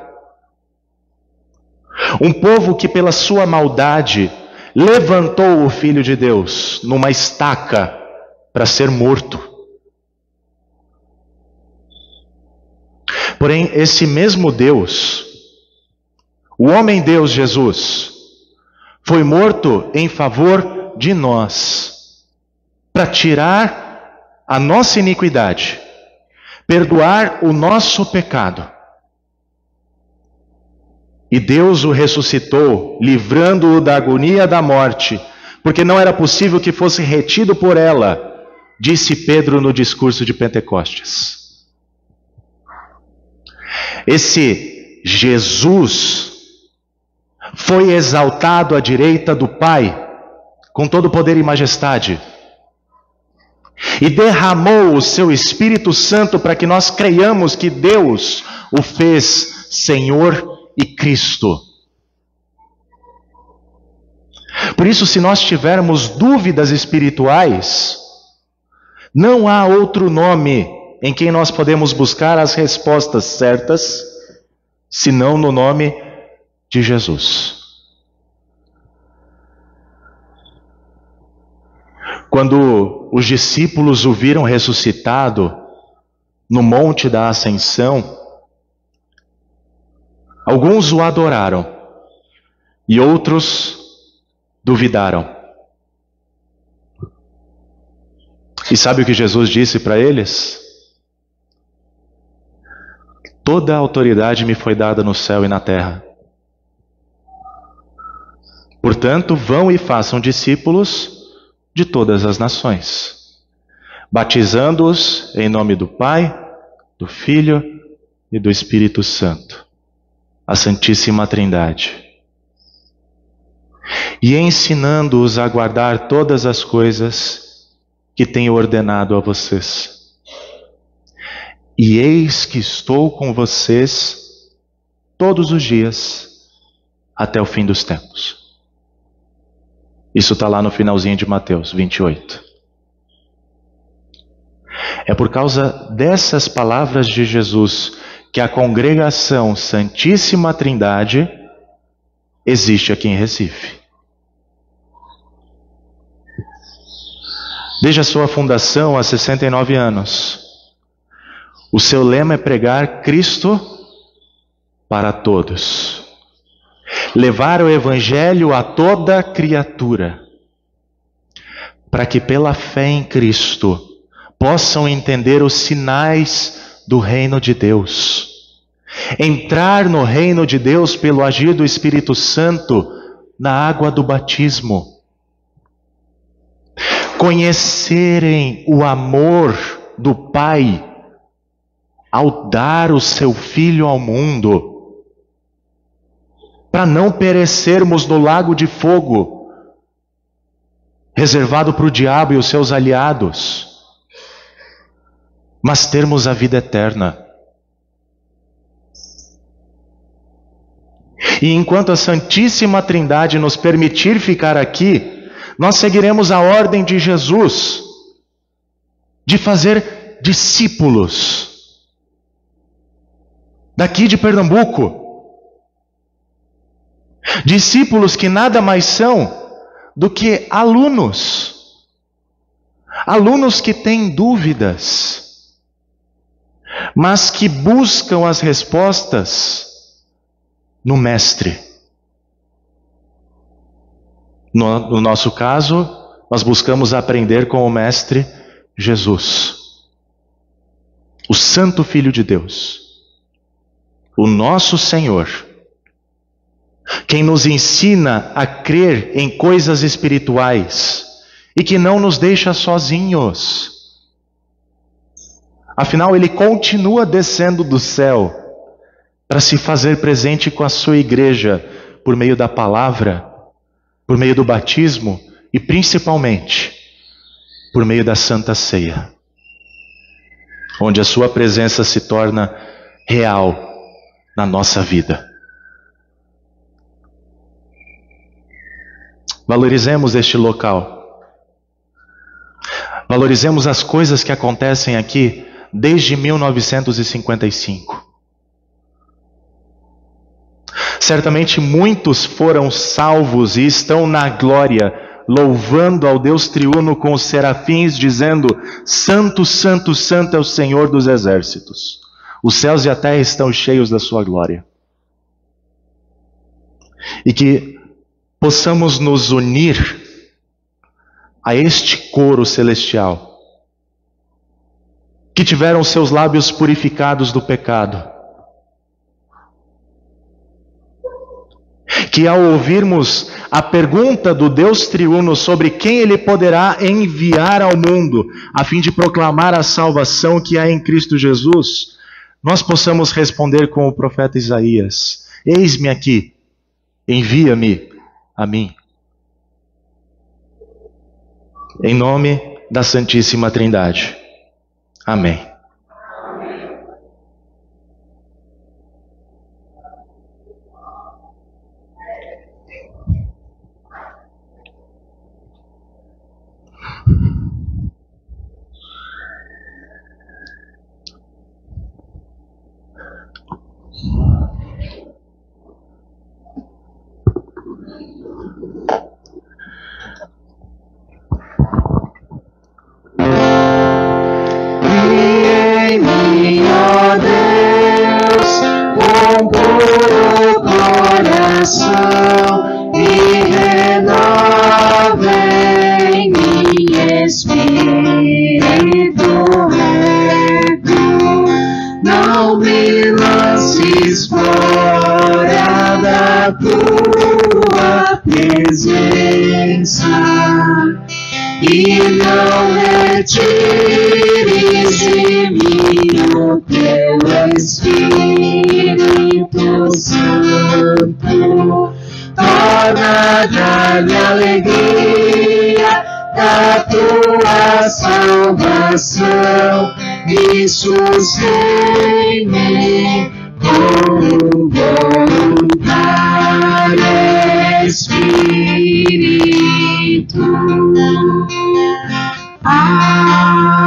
Um povo que pela sua maldade levantou o Filho de Deus numa estaca para ser morto. Porém, esse mesmo Deus, o homem Deus Jesus, foi morto em favor de nós, para tirar a nossa iniquidade, perdoar o nosso pecado. E Deus o ressuscitou, livrando-o da agonia da morte, porque não era possível que fosse retido por ela, disse Pedro no discurso de Pentecostes. Esse Jesus foi exaltado à direita do Pai, com todo poder e majestade, e derramou o seu Espírito Santo para que nós creiamos que Deus o fez Senhor e Cristo. Por isso, se nós tivermos dúvidas espirituais, não há outro nome em quem nós podemos buscar as respostas certas, senão no nome de Jesus. Quando os discípulos o viram ressuscitado no Monte da Ascensão, alguns o adoraram e outros duvidaram. E sabe o que Jesus disse para eles? Toda a autoridade me foi dada no céu e na terra. Portanto, vão e façam discípulos de todas as nações, batizando-os em nome do Pai, do Filho e do Espírito Santo, a Santíssima Trindade, e ensinando-os a guardar todas as coisas que tenho ordenado a vocês. E eis que estou com vocês todos os dias até o fim dos tempos. Isso está lá no finalzinho de Mateus 28. É por causa dessas palavras de Jesus que a congregação Santíssima Trindade existe aqui em Recife. Desde a sua fundação há 69 anos, o seu lema é pregar Cristo para todos. Levar o Evangelho a toda criatura, para que pela fé em Cristo possam entender os sinais do reino de Deus, entrar no reino de Deus pelo agir do Espírito Santo na água do batismo, conhecerem o amor do Pai ao dar o seu Filho ao mundo, para não perecermos no lago de fogo, reservado para o diabo e os seus aliados, mas termos a vida eterna. E enquanto a Santíssima Trindade nos permitir ficar aqui, nós seguiremos a ordem de Jesus, de fazer discípulos, daqui de Pernambuco. Discípulos que nada mais são do que alunos. Alunos que têm dúvidas, mas que buscam as respostas no Mestre. No nosso caso, nós buscamos aprender com o Mestre Jesus, o Santo Filho de Deus, o nosso Senhor, quem nos ensina a crer em coisas espirituais e que não nos deixa sozinhos. Afinal, Ele continua descendo do céu para se fazer presente com a sua igreja por meio da palavra, por meio do batismo e principalmente por meio da Santa Ceia, onde a sua presença se torna real na nossa vida. Valorizemos este local. Valorizemos as coisas que acontecem aqui desde 1955. Certamente muitos foram salvos e estão na glória, louvando ao Deus triuno com os serafins, dizendo: Santo, Santo, Santo é o Senhor dos exércitos. Os céus e a terra estão cheios da sua glória. E que possamos nos unir a este coro celestial, que tiveram seus lábios purificados do pecado, que ao ouvirmos a pergunta do Deus triuno sobre quem Ele poderá enviar ao mundo, a fim de proclamar a salvação que há em Cristo Jesus, nós possamos responder com o profeta Isaías: Eis-me aqui, envia-me a mim. Em nome da Santíssima Trindade. Amém. E não retires de mim o teu Espírito Santo. Torna a dar-me alegria da tua salvação e sustém-me com voluntário Espírito. Amém.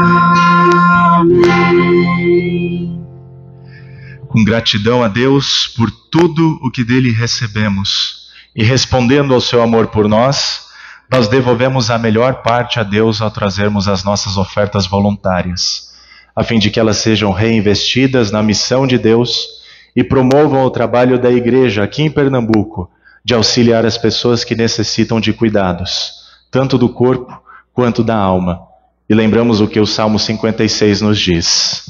Com gratidão a Deus por tudo o que dele recebemos e respondendo ao seu amor por nós, nós devolvemos a melhor parte a Deus ao trazermos as nossas ofertas voluntárias, a fim de que elas sejam reinvestidas na missão de Deus e promovam o trabalho da igreja aqui em Pernambuco de auxiliar as pessoas que necessitam de cuidados, tanto do corpo quanto da alma. E lembramos o que o Salmo 56 nos diz: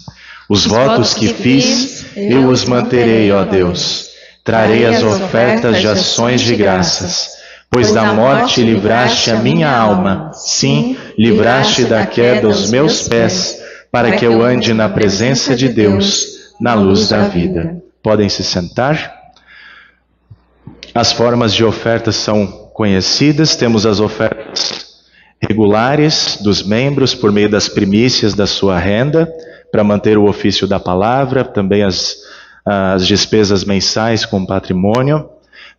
Os votos que fiz, eu os manterei, ó Deus. Trarei as ofertas de ações de graças, pois da morte livraste a minha alma, sim, livraste da queda os meus pés, para que eu ande na presença de Deus, na luz da vida. Podem se sentar. As formas de ofertas são conhecidas. Temos as ofertas regulares dos membros por meio das primícias da sua renda, para manter o ofício da palavra, também as despesas mensais com patrimônio.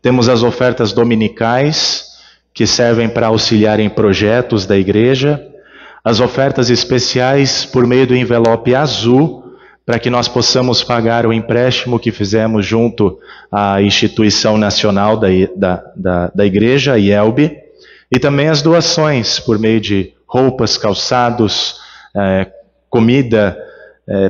Temos as ofertas dominicais, que servem para auxiliar em projetos da igreja. As ofertas especiais por meio do envelope azul, para que nós possamos pagar o empréstimo que fizemos junto à instituição nacional da igreja, a IELB. E também as doações por meio de roupas, calçados, comida,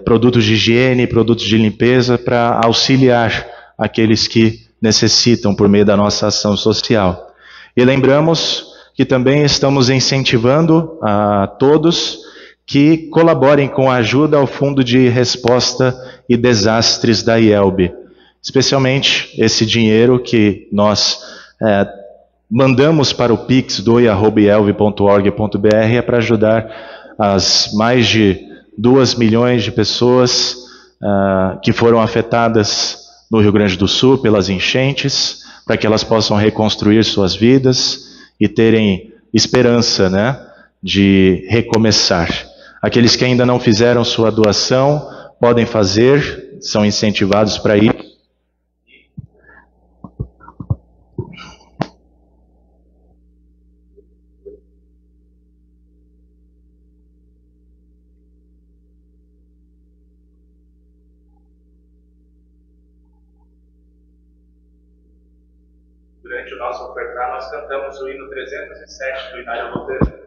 produtos de higiene, produtos de limpeza, para auxiliar aqueles que necessitam por meio da nossa ação social. E lembramos que também estamos incentivando a todos que colaborem com a ajuda ao Fundo de Resposta e Desastres da IELB, especialmente esse dinheiro que nós mandamos para o Pix doe@ielb.org.br para ajudar as mais de 2 milhões de pessoas que foram afetadas no Rio Grande do Sul pelas enchentes, para que elas possam reconstruir suas vidas e terem esperança, né, de recomeçar. Aqueles que ainda não fizeram sua doação podem fazer, são incentivados para ir. Durante o nosso ofertar, nós cantamos o hino 307 do Inário Luterano.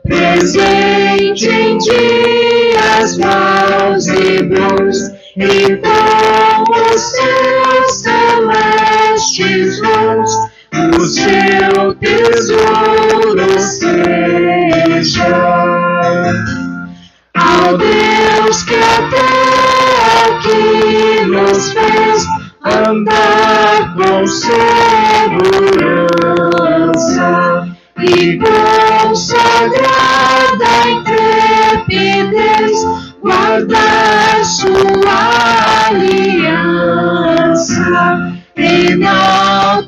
presente em dias maus e bons, e com os seus celestes dons, o seu tesouro seja. Ao Deus que até aqui nos fez andar com segurança e com sagrada intrepidez guardar sua aliança. Enaltecemos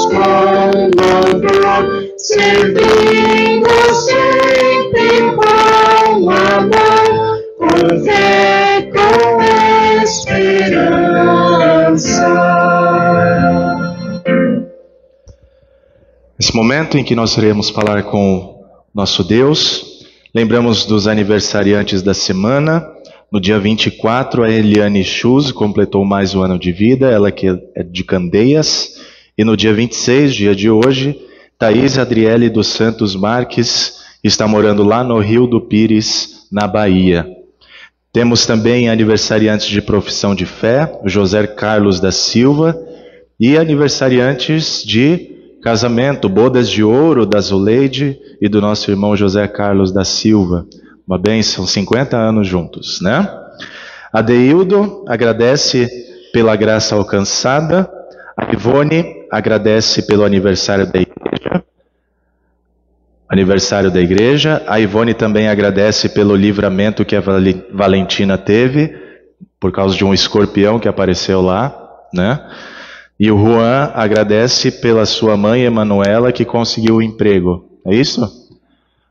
com louvor, servindo sempre com amor, com fé, com esperança. Nesse momento em que nós iremos falar com nosso Deus, lembramos dos aniversariantes da semana. No dia 24, a Eliane Schuz completou mais um ano de vida, ela que é de Candeias. E no dia 26, dia de hoje, Thaís Adriele dos Santos Marques está morando lá no Rio do Pires, na Bahia. Temos também aniversariantes de profissão de fé, o José Carlos da Silva, e aniversariantes de casamento, bodas de ouro da Zuleide e do nosso irmão José Carlos da Silva. Uma bênção, 50 anos juntos, né? Adeildo agradece pela graça alcançada. A Ivone agradece pelo aniversário da igreja. A Ivone também agradece pelo livramento que a Valentina teve, por causa de um escorpião que apareceu lá, né? E o Juan agradece pela sua mãe, Emanuela, que conseguiu o emprego. É isso?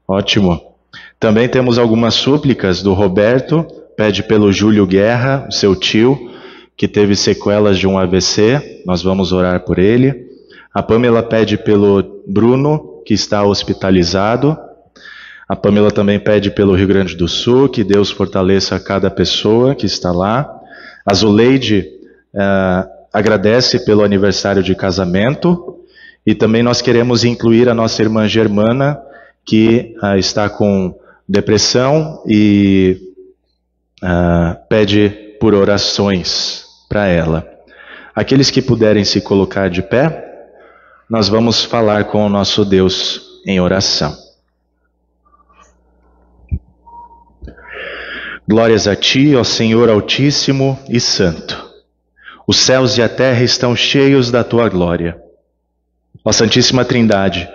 Ótimo. Também temos algumas súplicas do Roberto, pede pelo Júlio Guerra, seu tio, que teve sequelas de um AVC, nós vamos orar por ele. A Pamela pede pelo Bruno, que está hospitalizado. A Pamela também pede pelo Rio Grande do Sul, que Deus fortaleça cada pessoa que está lá. A Zuleide agradece pelo aniversário de casamento. E também nós queremos incluir a nossa irmã Germana, que está com depressão e pede por orações para ela. Aqueles que puderem se colocar de pé, nós vamos falar com o nosso Deus em oração. Glórias a Ti, ó Senhor Altíssimo e Santo. Os céus e a terra estão cheios da Tua glória. Ó Santíssima Trindade,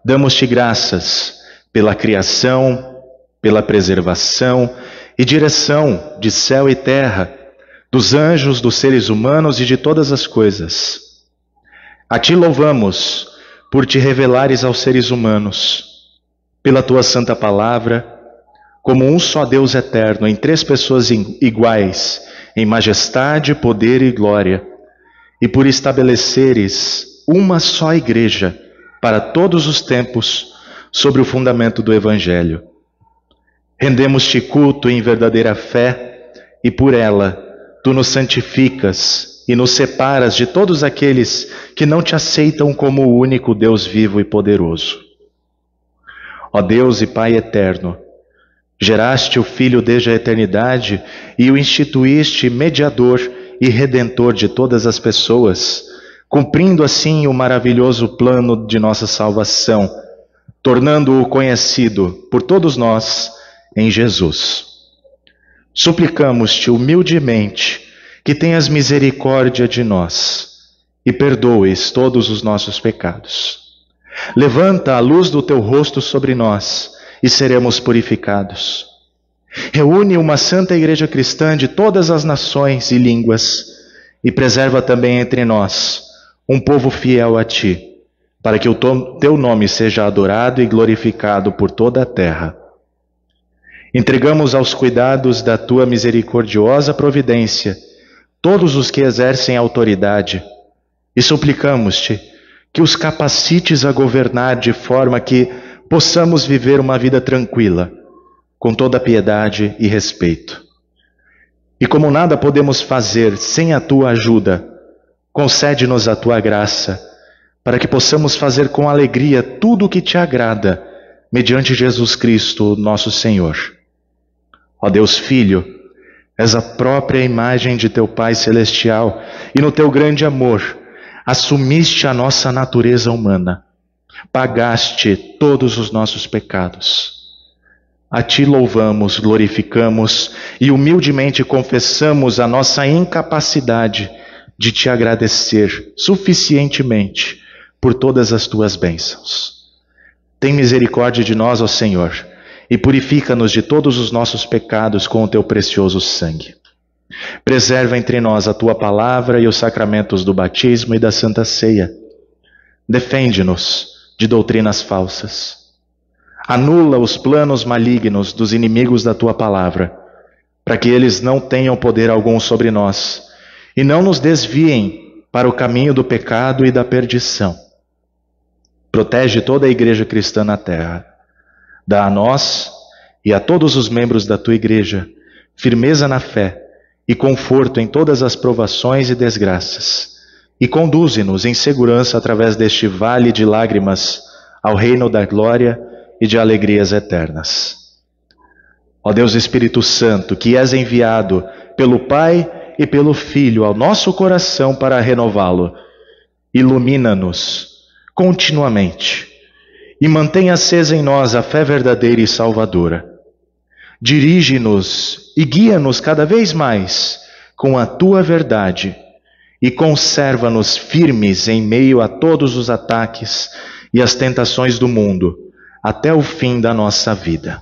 damos-Te graças pela criação, pela preservação e direção de céu e terra, dos anjos, dos seres humanos e de todas as coisas. A Ti louvamos por Te revelares aos seres humanos, pela Tua santa palavra, como um só Deus eterno, em três pessoas iguais, em majestade, poder e glória, e por estabeleceres uma só igreja para todos os tempos, sobre o fundamento do Evangelho. Rendemos-Te culto em verdadeira fé, e por ela Tu nos santificas e nos separas de todos aqueles que não Te aceitam como o único Deus vivo e poderoso. Ó Deus e Pai eterno, geraste o Filho desde a eternidade e o instituíste mediador e redentor de todas as pessoas, cumprindo assim o maravilhoso plano de nossa salvação, tornando-o conhecido por todos nós em Jesus. Suplicamos-Te humildemente que tenhas misericórdia de nós e perdoes todos os nossos pecados. Levanta a luz do Teu rosto sobre nós e seremos purificados. Reúne uma santa igreja cristã de todas as nações e línguas e preserva também entre nós um povo fiel a Ti, para que o Teu nome seja adorado e glorificado por toda a terra. Entregamos aos cuidados da Tua misericordiosa providência todos os que exercem autoridade e suplicamos-Te que os capacites a governar de forma que possamos viver uma vida tranquila, com toda piedade e respeito. E como nada podemos fazer sem a Tua ajuda, concede-nos a Tua graça, para que possamos fazer com alegria tudo o que Te agrada, mediante Jesus Cristo, nosso Senhor. Ó Deus Filho, és a própria imagem de Teu Pai Celestial, e no Teu grande amor, assumiste a nossa natureza humana, pagaste todos os nossos pecados. A Ti louvamos, glorificamos e humildemente confessamos a nossa incapacidade de Te agradecer suficientemente por todas as Tuas bênçãos. Tem misericórdia de nós, ó Senhor, e purifica-nos de todos os nossos pecados com o Teu precioso sangue. Preserva entre nós a Tua palavra e os sacramentos do batismo e da Santa Ceia. Defende-nos de doutrinas falsas. Anula os planos malignos dos inimigos da Tua palavra, para que eles não tenham poder algum sobre nós e não nos desviem para o caminho do pecado e da perdição. Protege toda a igreja cristã na terra. Dá a nós e a todos os membros da Tua igreja firmeza na fé e conforto em todas as provações e desgraças, e conduze-nos em segurança através deste vale de lágrimas ao reino da glória e de alegrias eternas. Ó Deus Espírito Santo, que és enviado pelo Pai e pelo Filho ao nosso coração para renová-lo, ilumina-nos continuamente e mantém acesa em nós a fé verdadeira e salvadora. Dirige-nos e guia-nos cada vez mais com a tua verdade e conserva-nos firmes em meio a todos os ataques e as tentações do mundo, até o fim da nossa vida.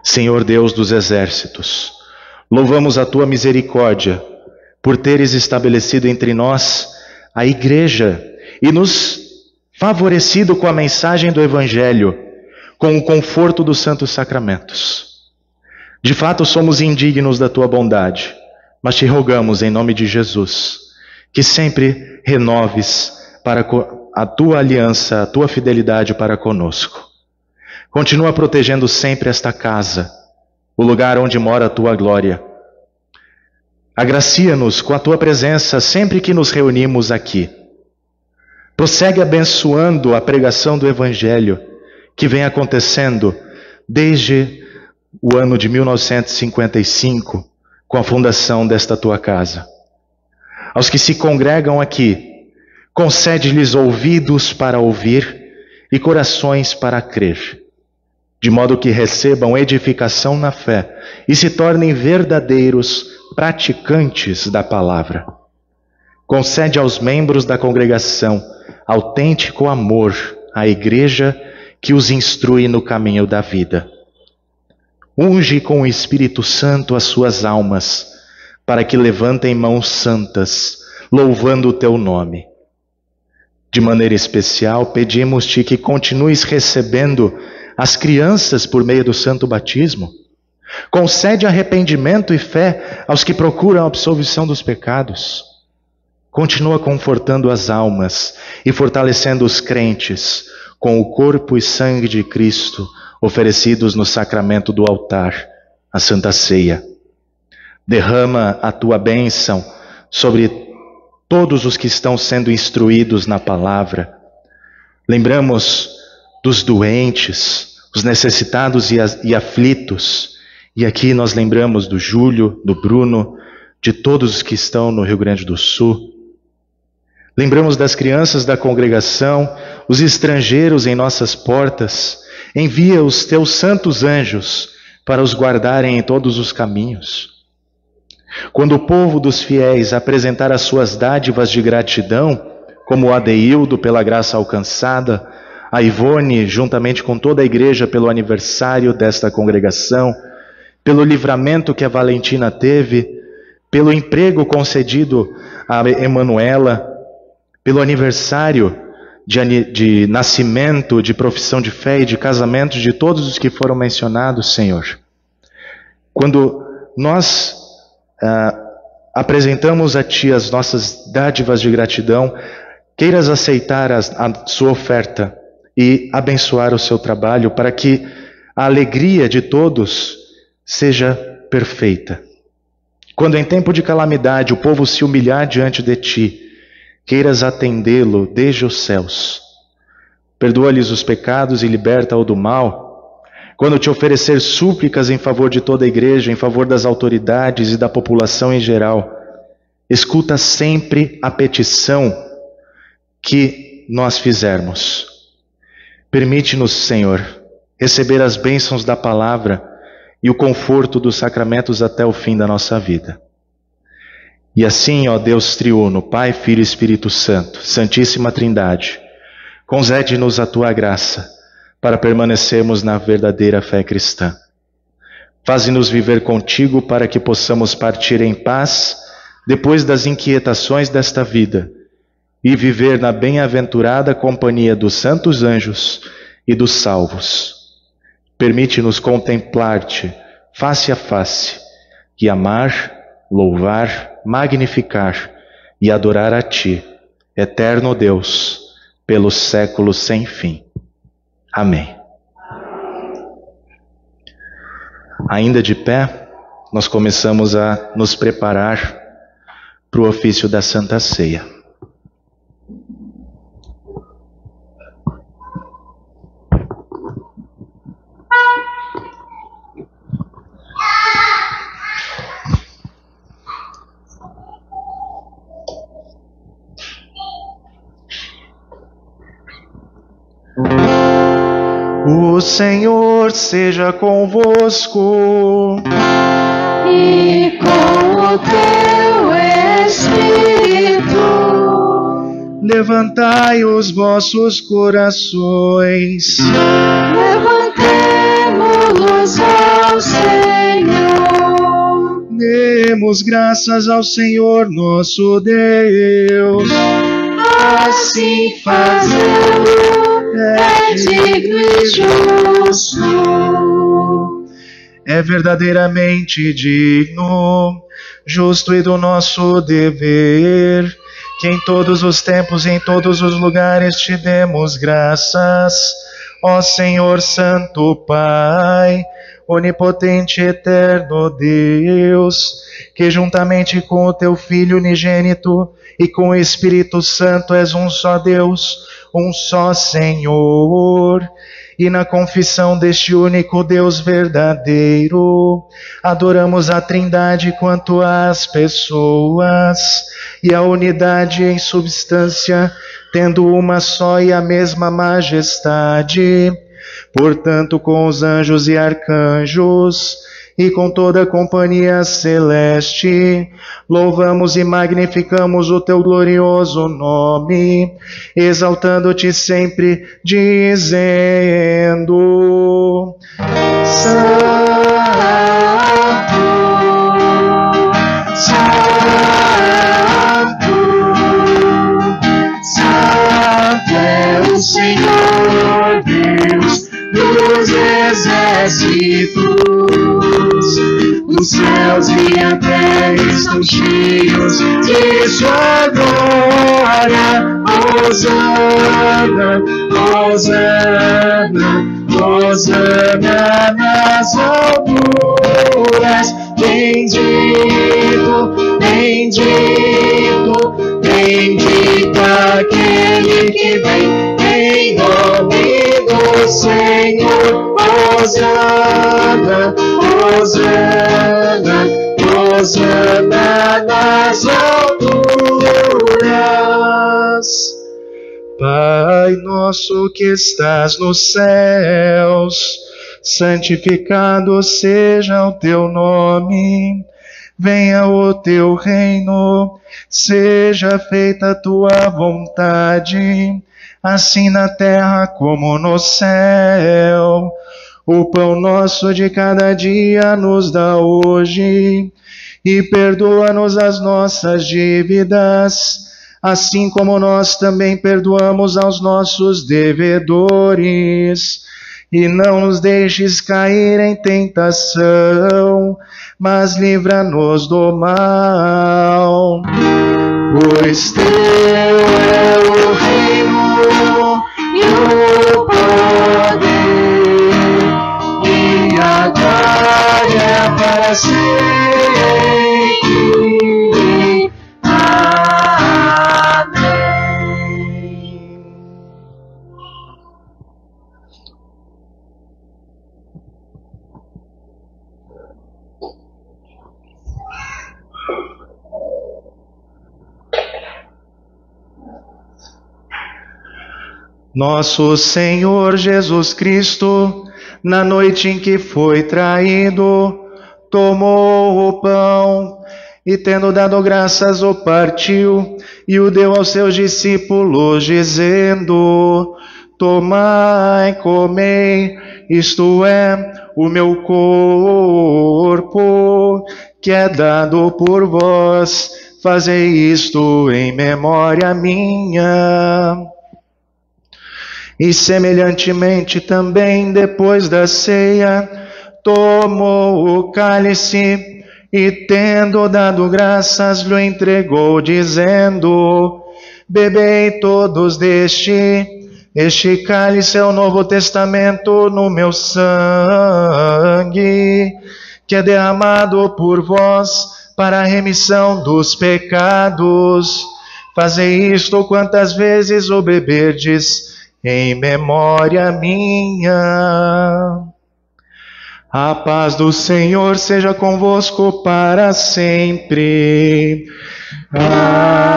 Senhor Deus dos exércitos, louvamos a tua misericórdia por teres estabelecido entre nós a igreja e nos favorecido com a mensagem do Evangelho, com o conforto dos santos sacramentos. De fato, somos indignos da tua bondade, mas te rogamos em nome de Jesus, que sempre renoves para a tua aliança, a tua fidelidade para conosco. Continua protegendo sempre esta casa, o lugar onde mora a tua glória. Agracia-nos com a tua presença sempre que nos reunimos aqui. Prossegue abençoando a pregação do Evangelho que vem acontecendo desde o ano de 1955, com a fundação desta tua casa. Aos que se congregam aqui, concede-lhes ouvidos para ouvir e corações para crer, de modo que recebam edificação na fé e se tornem verdadeiros praticantes da palavra. Concede aos membros da congregação autêntico amor à igreja que os instrui no caminho da vida. Unge com o Espírito Santo as suas almas, para que levantem mãos santas, louvando o teu nome. De maneira especial, pedimos-te que continues recebendo as crianças por meio do santo batismo. Concede arrependimento e fé aos que procuram a absolvição dos pecados. Continua confortando as almas e fortalecendo os crentes com o corpo e sangue de Cristo oferecidos no sacramento do altar, a Santa Ceia. Derrama a tua bênção sobre todos os que estão sendo instruídos na palavra. Lembramos dos doentes, os necessitados e aflitos. E aqui nós lembramos do Júlio, do Bruno, de todos os que estão no Rio Grande do Sul. Lembramos das crianças da congregação, os estrangeiros em nossas portas. Envia os teus santos anjos para os guardarem em todos os caminhos. Quando o povo dos fiéis apresentar as suas dádivas de gratidão, como o Adeildo pela graça alcançada, a Ivone juntamente com toda a igreja pelo aniversário desta congregação, pelo livramento que a Valentina teve, pelo emprego concedido a Emanuela, pelo aniversário de nascimento, de profissão de fé e de casamento de todos os que foram mencionados, Senhor. Quando nós apresentamos a Ti as nossas dádivas de gratidão, queiras aceitar a sua oferta e abençoar o seu trabalho para que a alegria de todos seja perfeita. Quando em tempo de calamidade o povo se humilhar diante de Ti, queiras atendê-lo desde os céus. Perdoa-lhes os pecados e liberta-o do mal. Quando te oferecer súplicas em favor de toda a igreja, em favor das autoridades e da população em geral, escuta sempre a petição que nós fizermos. Permite-nos, Senhor, receber as bênçãos da palavra e o conforto dos sacramentos até o fim da nossa vida. E assim, ó Deus triuno, Pai, Filho e Espírito Santo, Santíssima Trindade, concede-nos a Tua graça para permanecermos na verdadeira fé cristã. Faze-nos viver contigo para que possamos partir em paz depois das inquietações desta vida e viver na bem-aventurada companhia dos santos anjos e dos salvos. Permite-nos contemplar-te face a face e amar, louvar, magnificar e adorar a Ti, eterno Deus, pelos séculos sem fim. Amém. Ainda de pé, nós começamos a nos preparar para o ofício da Santa Ceia. O Senhor seja convosco. E com o teu espírito. Levantai os vossos corações. Levantemo-los ao Senhor. Demos graças ao Senhor nosso Deus. Assim fazê-lo é digno e justo. É verdadeiramente digno, justo e do nosso dever, que em todos os tempos e em todos os lugares te demos graças, ó Senhor Santo Pai, onipotente e eterno Deus, que juntamente com o teu Filho unigênito e com o Espírito Santo és um só Deus, um só Senhor. E na confissão deste único Deus verdadeiro, adoramos a Trindade quanto às pessoas, e a unidade em substância, tendo uma só e a mesma majestade. Portanto, com os anjos e arcanjos, e com toda a companhia celeste, louvamos e magnificamos o teu glorioso nome, exaltando-te sempre, dizendo: Santo, Santo, Santo é o Senhor Deus dos exércitos. Os céus e a terra estão cheios de sua glória. Hosana, Hosana, Hosana nas alturas. Bendito, bendito, bendito aquele que vem em nome do Senhor. Hosana, Hosana, Hosana nas alturas. Pai nosso que estás nos céus, santificado seja o teu nome. Venha o teu reino, seja feita a tua vontade, assim na terra como no céu. O pão nosso de cada dia nos dá hoje, e perdoa-nos as nossas dívidas, assim como nós também perdoamos aos nossos devedores. E não nos deixes cair em tentação, mas livra-nos do mal. Pois teu é o reino e o poder e a glória para sempre. Amém. Nosso Senhor Jesus Cristo, na noite em que foi traído, tomou o pão e, tendo dado graças, o partiu e o deu aos seus discípulos, dizendo: Tomai, comei, isto é o meu corpo, que é dado por vós. Fazei isto em memória minha. E semelhantemente também, depois da ceia, tomou o cálice e, tendo dado graças, lhe entregou, dizendo: Bebei todos deste, este cálice é o Novo Testamento no meu sangue, que é derramado por vós para a remissão dos pecados. Fazei isto quantas vezes o beberdes, em memória minha. A paz do Senhor seja convosco para sempre. Amém.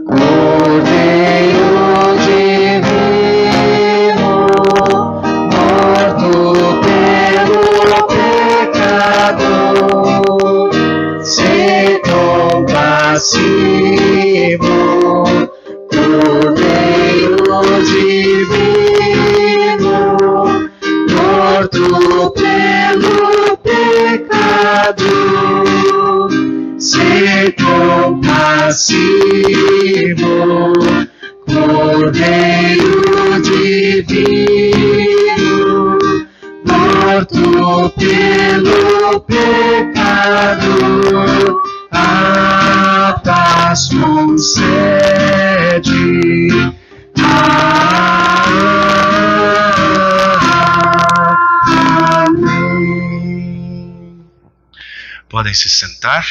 Cordeiro de compassivo, Cordeiro divino, morto pelo pecado, se compassivo, Cordeiro divino, morto pelo pecado, a paz concede. Amém. Podem se sentar.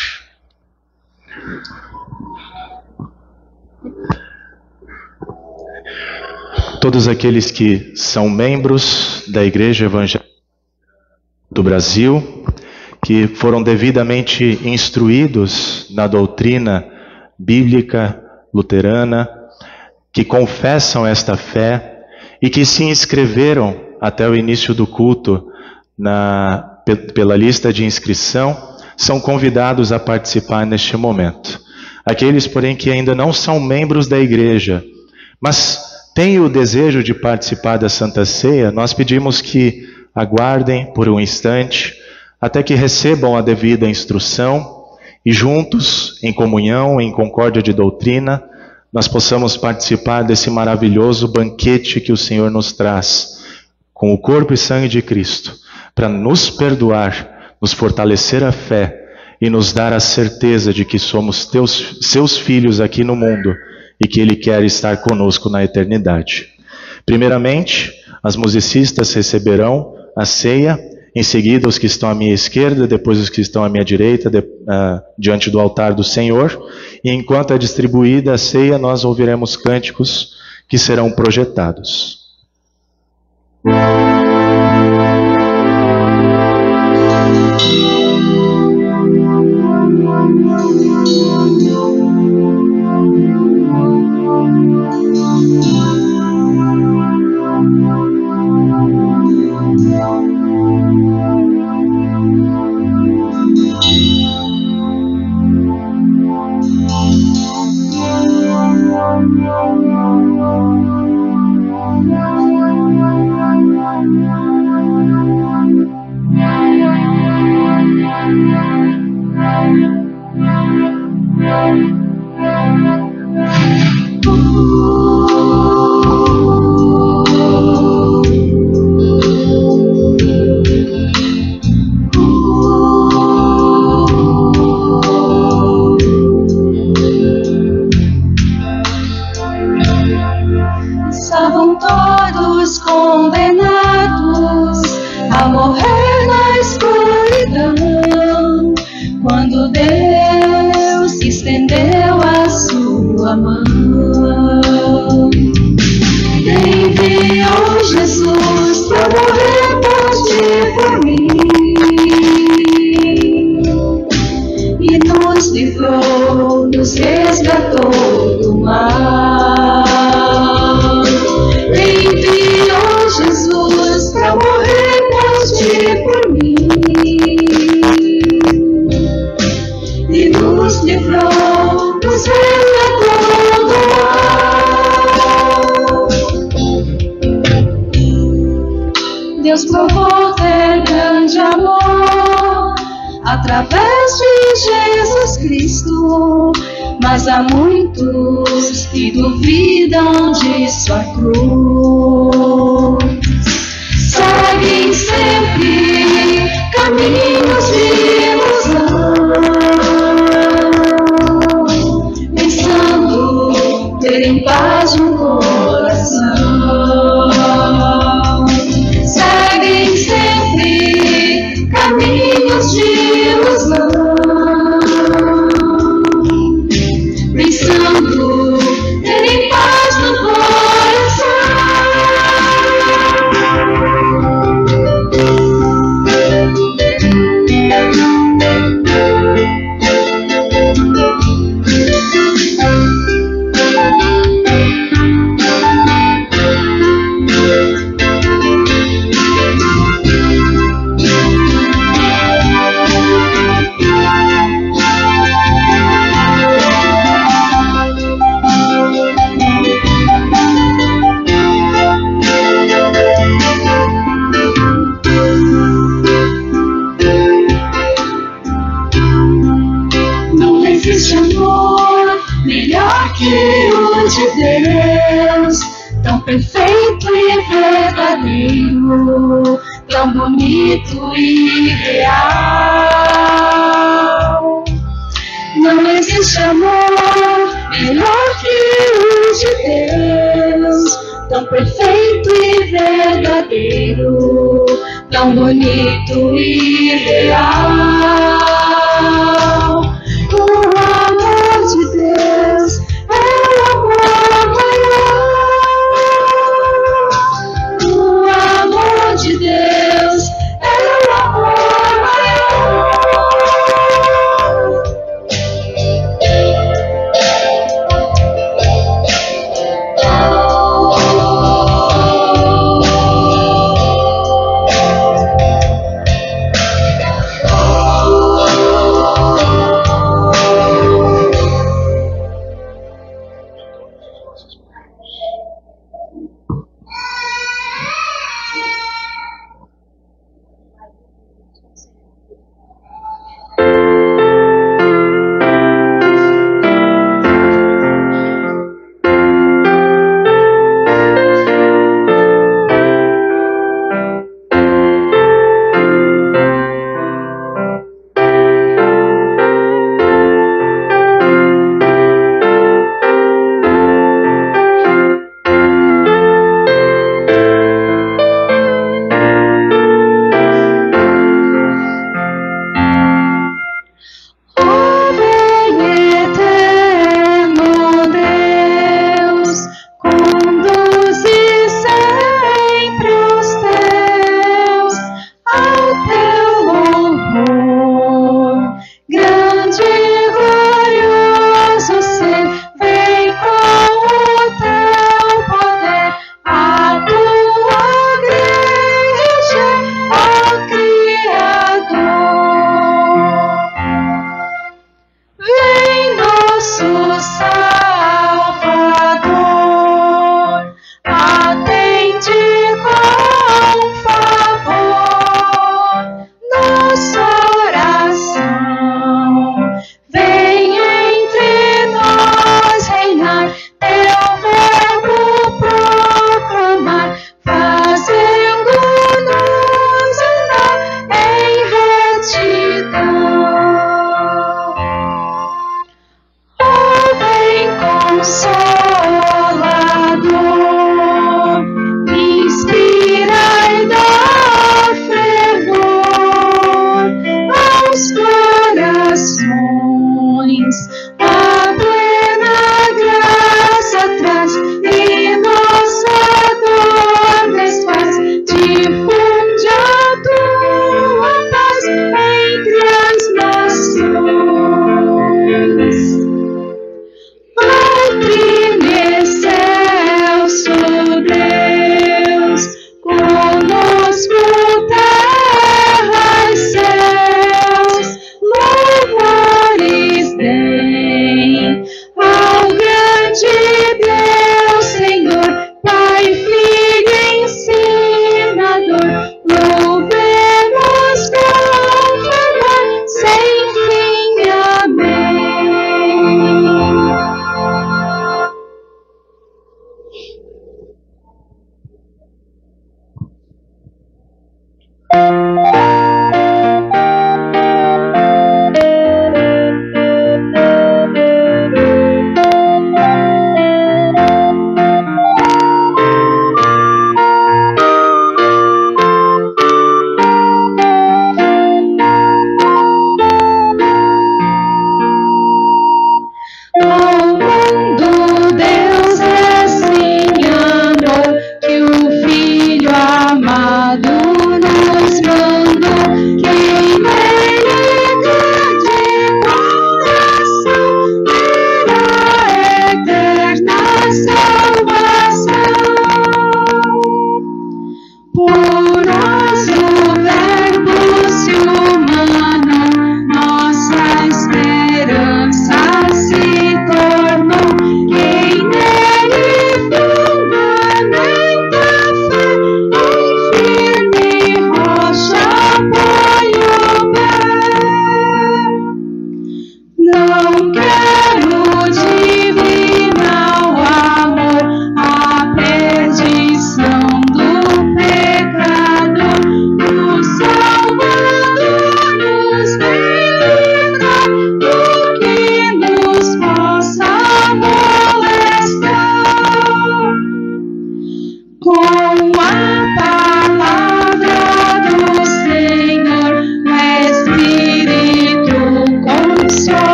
Todos aqueles que são membros da Igreja Evangélica do Brasil, que foram devidamente instruídos na doutrina bíblica luterana, que confessam esta fé e que se inscreveram até o início do culto pela lista de inscrição, são convidados a participar neste momento. Aqueles, porém, que ainda não são membros da igreja, mas têm o desejo de participar da Santa Ceia, nós pedimos que aguardem por um instante, até que recebam a devida instrução e juntos, em comunhão, em concórdia de doutrina, nós possamos participar desse maravilhoso banquete que o Senhor nos traz, com o corpo e sangue de Cristo, para nos perdoar, nos fortalecer a fé e nos dar a certeza de que somos seus filhos aqui no mundo e que Ele quer estar conosco na eternidade. Primeiramente, as musicistas receberão a ceia, em seguida os que estão à minha esquerda, depois os que estão à minha direita, diante do altar do Senhor. E enquanto é distribuída a ceia, nós ouviremos cânticos que serão projetados. Estavam todos condenados a morrer na escuridão, quando Deus estendeu a sua mão. Enviou Jesus para morrer por ti e por mim, e nos livrou, nos resgatou do mal. Enviou Jesus para morrer por ti e por mim, e nos livrou, nos resgatou do mal. Deus provou ter grande amor através de Jesus Cristo, mas há muitos que duvidam de sua cruz. Seguem sempre caminhos de ilusão, pensando terem paz no coração. Seguem sempre caminhos de ilusão, pensando terem paz no coração. amor, melhor que o de Deus, tão perfeito e verdadeiro, tão bonito e real. Não existe amor melhor que o de Deus, tão perfeito e verdadeiro, tão bonito e real. O amor de Deus é o amor maior. O amor de Deus é o amor maior. Ao grande Deus.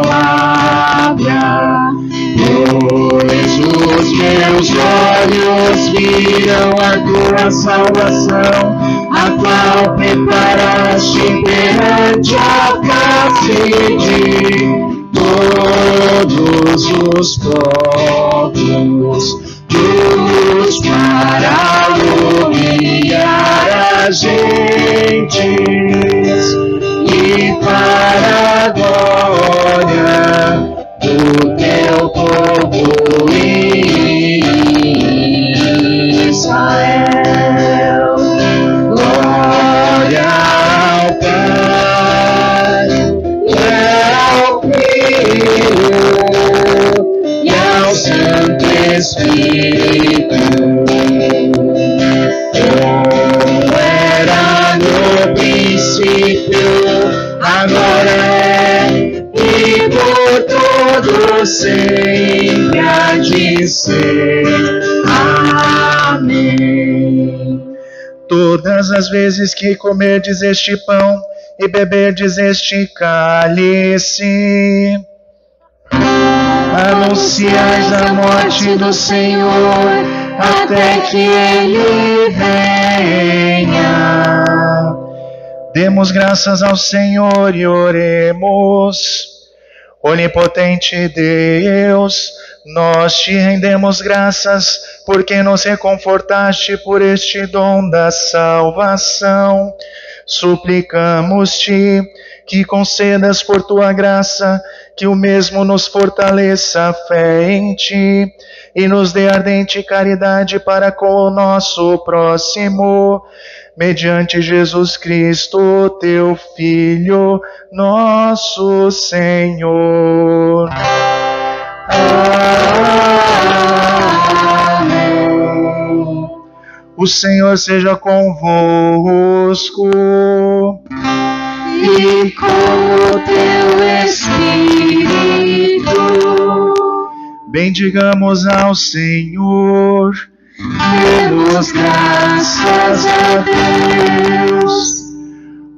palavra, pois os meus olhos viram a tua salvação, a qual preparaste perante a face de todos os povos, luz para iluminar as gentes e para a glória do teu povo Israel. Glória ao Pai, e ao Filho, e ao Santo Espírito, como era no princípio, agora é, e por todo sempre há de ser. Amém. Todas as vezes que comerdes este pão e beberdes este cálice, anunciais a morte do Senhor até que Ele venha. Demos graças ao Senhor e oremos. Onipotente Deus, nós te rendemos graças porque nos reconfortaste por este dom da salvação. Suplicamos-te que concedas por tua graça que o mesmo nos fortaleça a fé em ti e nos dê ardente caridade para com o nosso próximo. Mediante Jesus Cristo, teu Filho, nosso Senhor. Amém. O Senhor seja convosco. E com o teu Espírito. Bendigamos ao Senhor. Demos graças a Deus.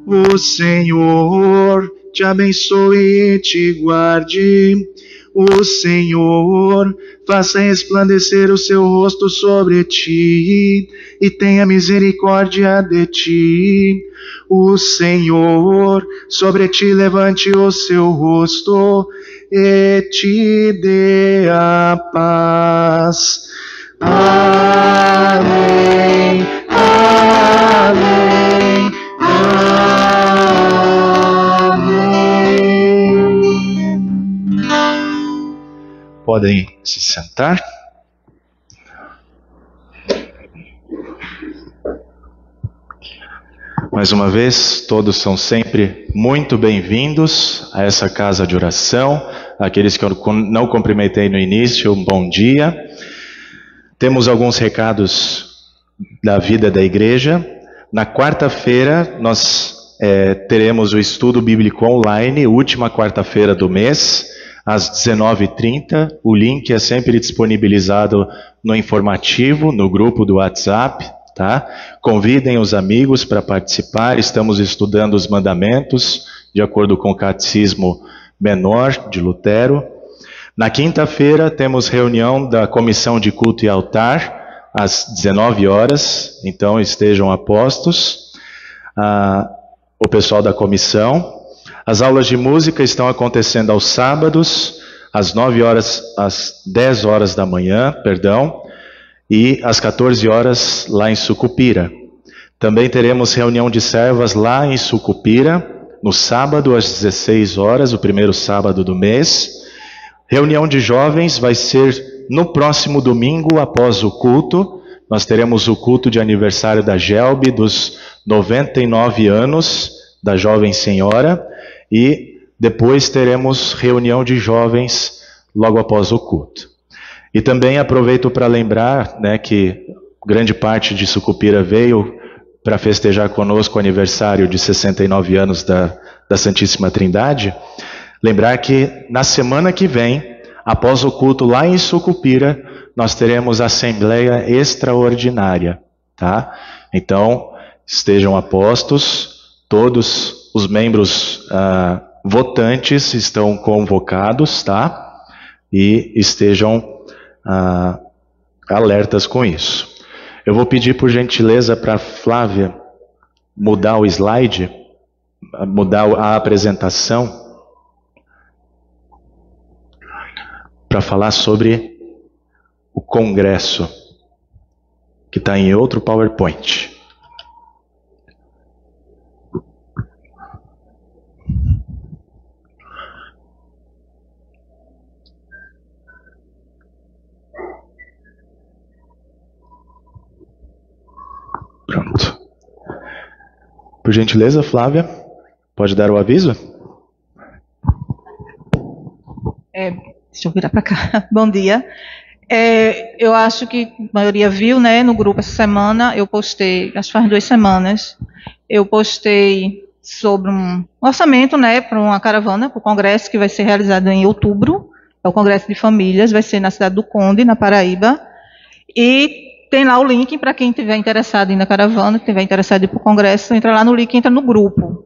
O Senhor te abençoe e te guarde. O Senhor faça resplandecer o seu rosto sobre ti e tenha misericórdia de ti. O Senhor sobre ti levante o seu rosto e te dê a paz. Amém, amém, amém. Podem se sentar. Mais uma vez, todos são sempre muito bem-vindos a essa casa de oração. Aqueles que eu não cumprimentei no início, um bom dia. Temos alguns recados da vida da igreja. Na quarta-feira, nós teremos o estudo bíblico online, última quarta-feira do mês, às 19h30. O link é sempre disponibilizado no informativo, no grupo do WhatsApp. Tá? Convidem os amigos para participar. Estamos estudando os mandamentos, de acordo com o Catecismo Menor de Lutero. Na quinta-feira temos reunião da Comissão de Culto e Altar, às 19 horas, então estejam apostos, o pessoal da comissão. As aulas de música estão acontecendo aos sábados, às 10 horas da manhã, e às 14 horas lá em Sucupira. Também teremos reunião de servas lá em Sucupira, no sábado às 16 horas, o primeiro sábado do mês. Reunião de jovens vai ser no próximo domingo, após o culto. Nós teremos o culto de aniversário da Gelbe, dos 99 anos, da jovem senhora. E depois teremos reunião de jovens logo após o culto. E também aproveito para lembrar, que grande parte de Sucupira veio para festejar conosco o aniversário de 69 anos da Santíssima Trindade. Lembrar que na semana que vem, após o culto lá em Sucupira, nós teremos assembleia extraordinária, tá? Então, estejam apostos, todos os membros votantes estão convocados, tá? E estejam alertas com isso. Eu vou pedir por gentileza para a Flávia mudar o slide, mudar a apresentação, para falar sobre o congresso, que está em outro PowerPoint. Pronto. Por gentileza, Flávia, pode dar o aviso? Deixa eu virar para cá. Bom dia. Eu acho que a maioria viu, né, no grupo essa semana, eu postei, acho que faz 2 semanas, eu postei sobre um orçamento, né, para uma caravana, para o congresso que vai ser realizado em outubro, é o Congresso de Famílias, vai ser na cidade do Conde, na Paraíba, e tem lá o link para quem estiver interessado em ir na caravana, quem estiver interessado em ir para o congresso, entra lá no link e entra no grupo.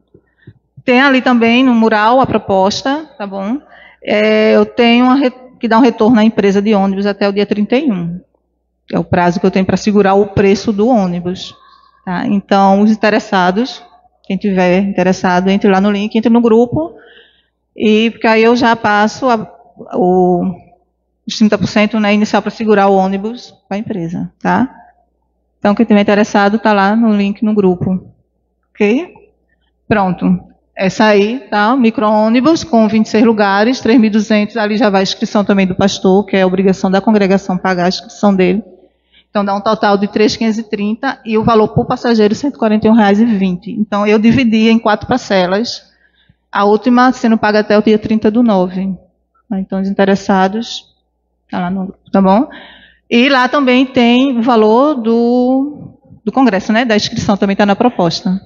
Tem ali também no mural a proposta, tá bom? Eu tenho que dar um retorno à empresa de ônibus até o dia 31. É o prazo que eu tenho para segurar o preço do ônibus. Tá? Então, os interessados, quem tiver interessado, entre lá no link, entre no grupo, e porque aí eu já passo os 30%, né, inicial para segurar o ônibus para a empresa. Tá? Então, quem tiver interessado, está lá no link no grupo. Ok? Pronto. Essa aí, tá? Micro-ônibus com 26 lugares, 3.200, ali já vai a inscrição também do pastor, que é a obrigação da congregação pagar a inscrição dele. Então dá um total de 3.530 e o valor por passageiro R$ 141,20. Então eu dividi em 4 parcelas, a última sendo paga até o dia 30/9. Então os interessados, tá lá no grupo, tá bom? E lá também tem o valor do congresso, né? Da inscrição também está na proposta.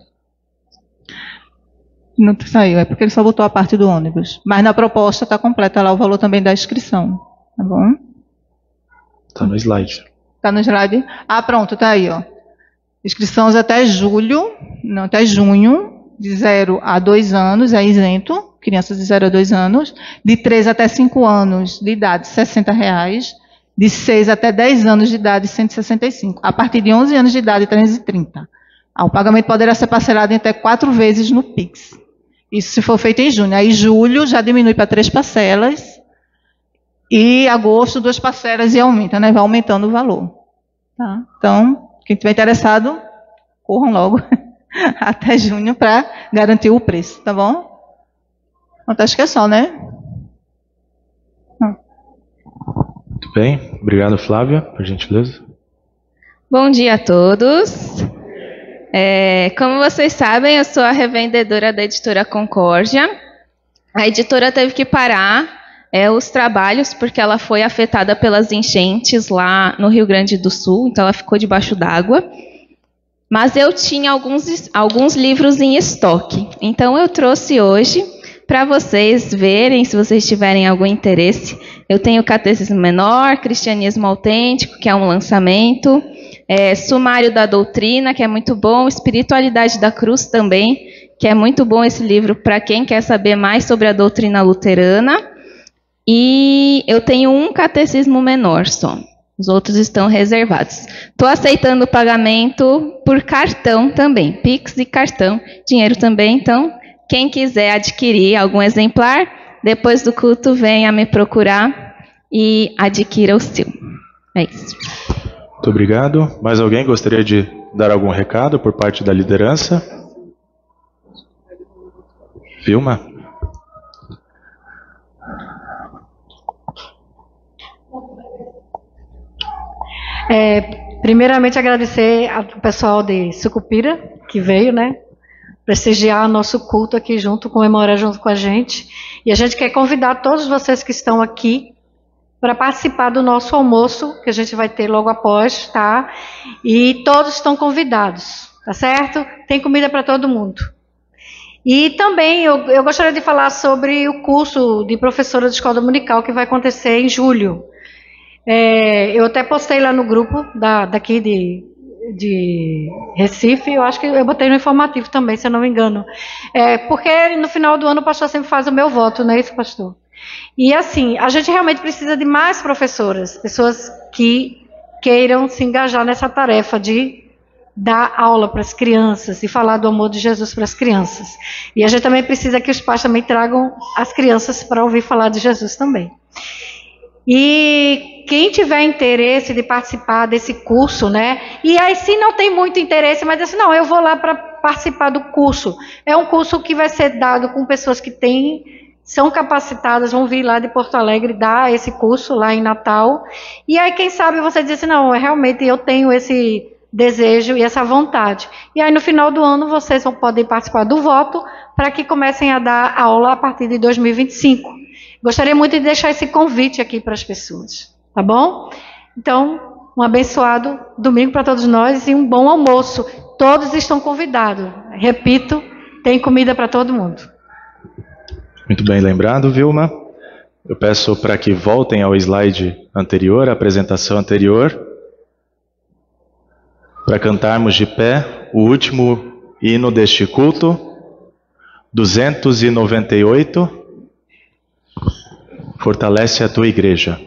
Não saiu, é porque ele só botou a parte do ônibus. Mas na proposta está completa lá o valor também da inscrição. Tá bom? Está no slide. Está no slide? Ah, pronto, está aí, ó. Inscrições até junho, de 0 a 2 anos, é isento. Crianças de 0 a 2 anos. De 3 até 5 anos de idade, R$ 60,00. De 6 até 10 anos de idade, R$ 165. A partir de 11 anos de idade, R$ 330. O pagamento poderá ser parcelado em até 4 vezes no Pix. Isso se for feito em junho. Aí julho já diminui para 3 parcelas. E agosto 2 parcelas e aumenta, né? Vai aumentando o valor. Tá? Então, quem estiver interessado, corram logo até junho para garantir o preço, tá bom? Então, acho que é só, né? Muito bem. Obrigado, Flávia, por gentileza. Bom dia a todos. Como vocês sabem, eu sou a revendedora da editora Concórdia. A editora teve que parar os trabalhos porque ela foi afetada pelas enchentes lá no Rio Grande do Sul, então ela ficou debaixo d'água. Mas eu tinha alguns livros em estoque, então eu trouxe hoje para vocês verem, se vocês tiverem algum interesse. Eu tenho Catecismo Menor, Cristianismo Autêntico, que é um lançamento, Sumário da Doutrina, que é muito bom, Espiritualidade da Cruz também, que é muito bom esse livro para quem quer saber mais sobre a doutrina luterana. E eu tenho um Catecismo Menor só, os outros estão reservados. Estou aceitando o pagamento por cartão também, Pix e cartão, dinheiro também, então quem quiser adquirir algum exemplar, depois do culto venha me procurar e adquira o seu. É isso. Muito obrigado. Mais alguém gostaria de dar algum recado por parte da liderança? Vilma? Primeiramente agradecer ao pessoal de Sucupira, que veio, né? Prestigiar nosso culto aqui junto, comemorar junto com a gente. E a gente quer convidar todos vocês que estão aqui para participar do nosso almoço, que a gente vai ter logo após, tá? E todos estão convidados, tá certo? Tem comida para todo mundo. E também eu gostaria de falar sobre o curso de professora de escola dominical que vai acontecer em julho. Eu até postei lá no grupo daqui de Recife, eu acho que eu botei no informativo também, se eu não me engano. Porque no final do ano o pastor sempre faz o meu voto, não é isso, pastor? E assim, a gente realmente precisa de mais professoras, pessoas que queiram se engajar nessa tarefa de dar aula para as crianças e falar do amor de Jesus para as crianças. E a gente também precisa que os pais também tragam as crianças para ouvir falar de Jesus também. E quem tiver interesse de participar desse curso, né? E aí se não tem muito interesse, mas assim, não, eu vou lá para participar do curso. É um curso que vai ser dado com pessoas que são capacitadas, vão vir lá de Porto Alegre dar esse curso lá em Natal. E aí quem sabe você diz assim, não, realmente eu tenho esse desejo e essa vontade. E aí no final do ano vocês podem participar do voto para que comecem a dar aula a partir de 2025. Gostaria muito de deixar esse convite aqui para as pessoas, tá bom? Então, um abençoado domingo para todos nós e um bom almoço. Todos estão convidados. Repito, tem comida para todo mundo. Muito bem lembrado, Vilma. Eu peço para que voltem ao slide anterior, a apresentação anterior, para cantarmos de pé o último hino deste culto, 298. Fortalece a tua igreja.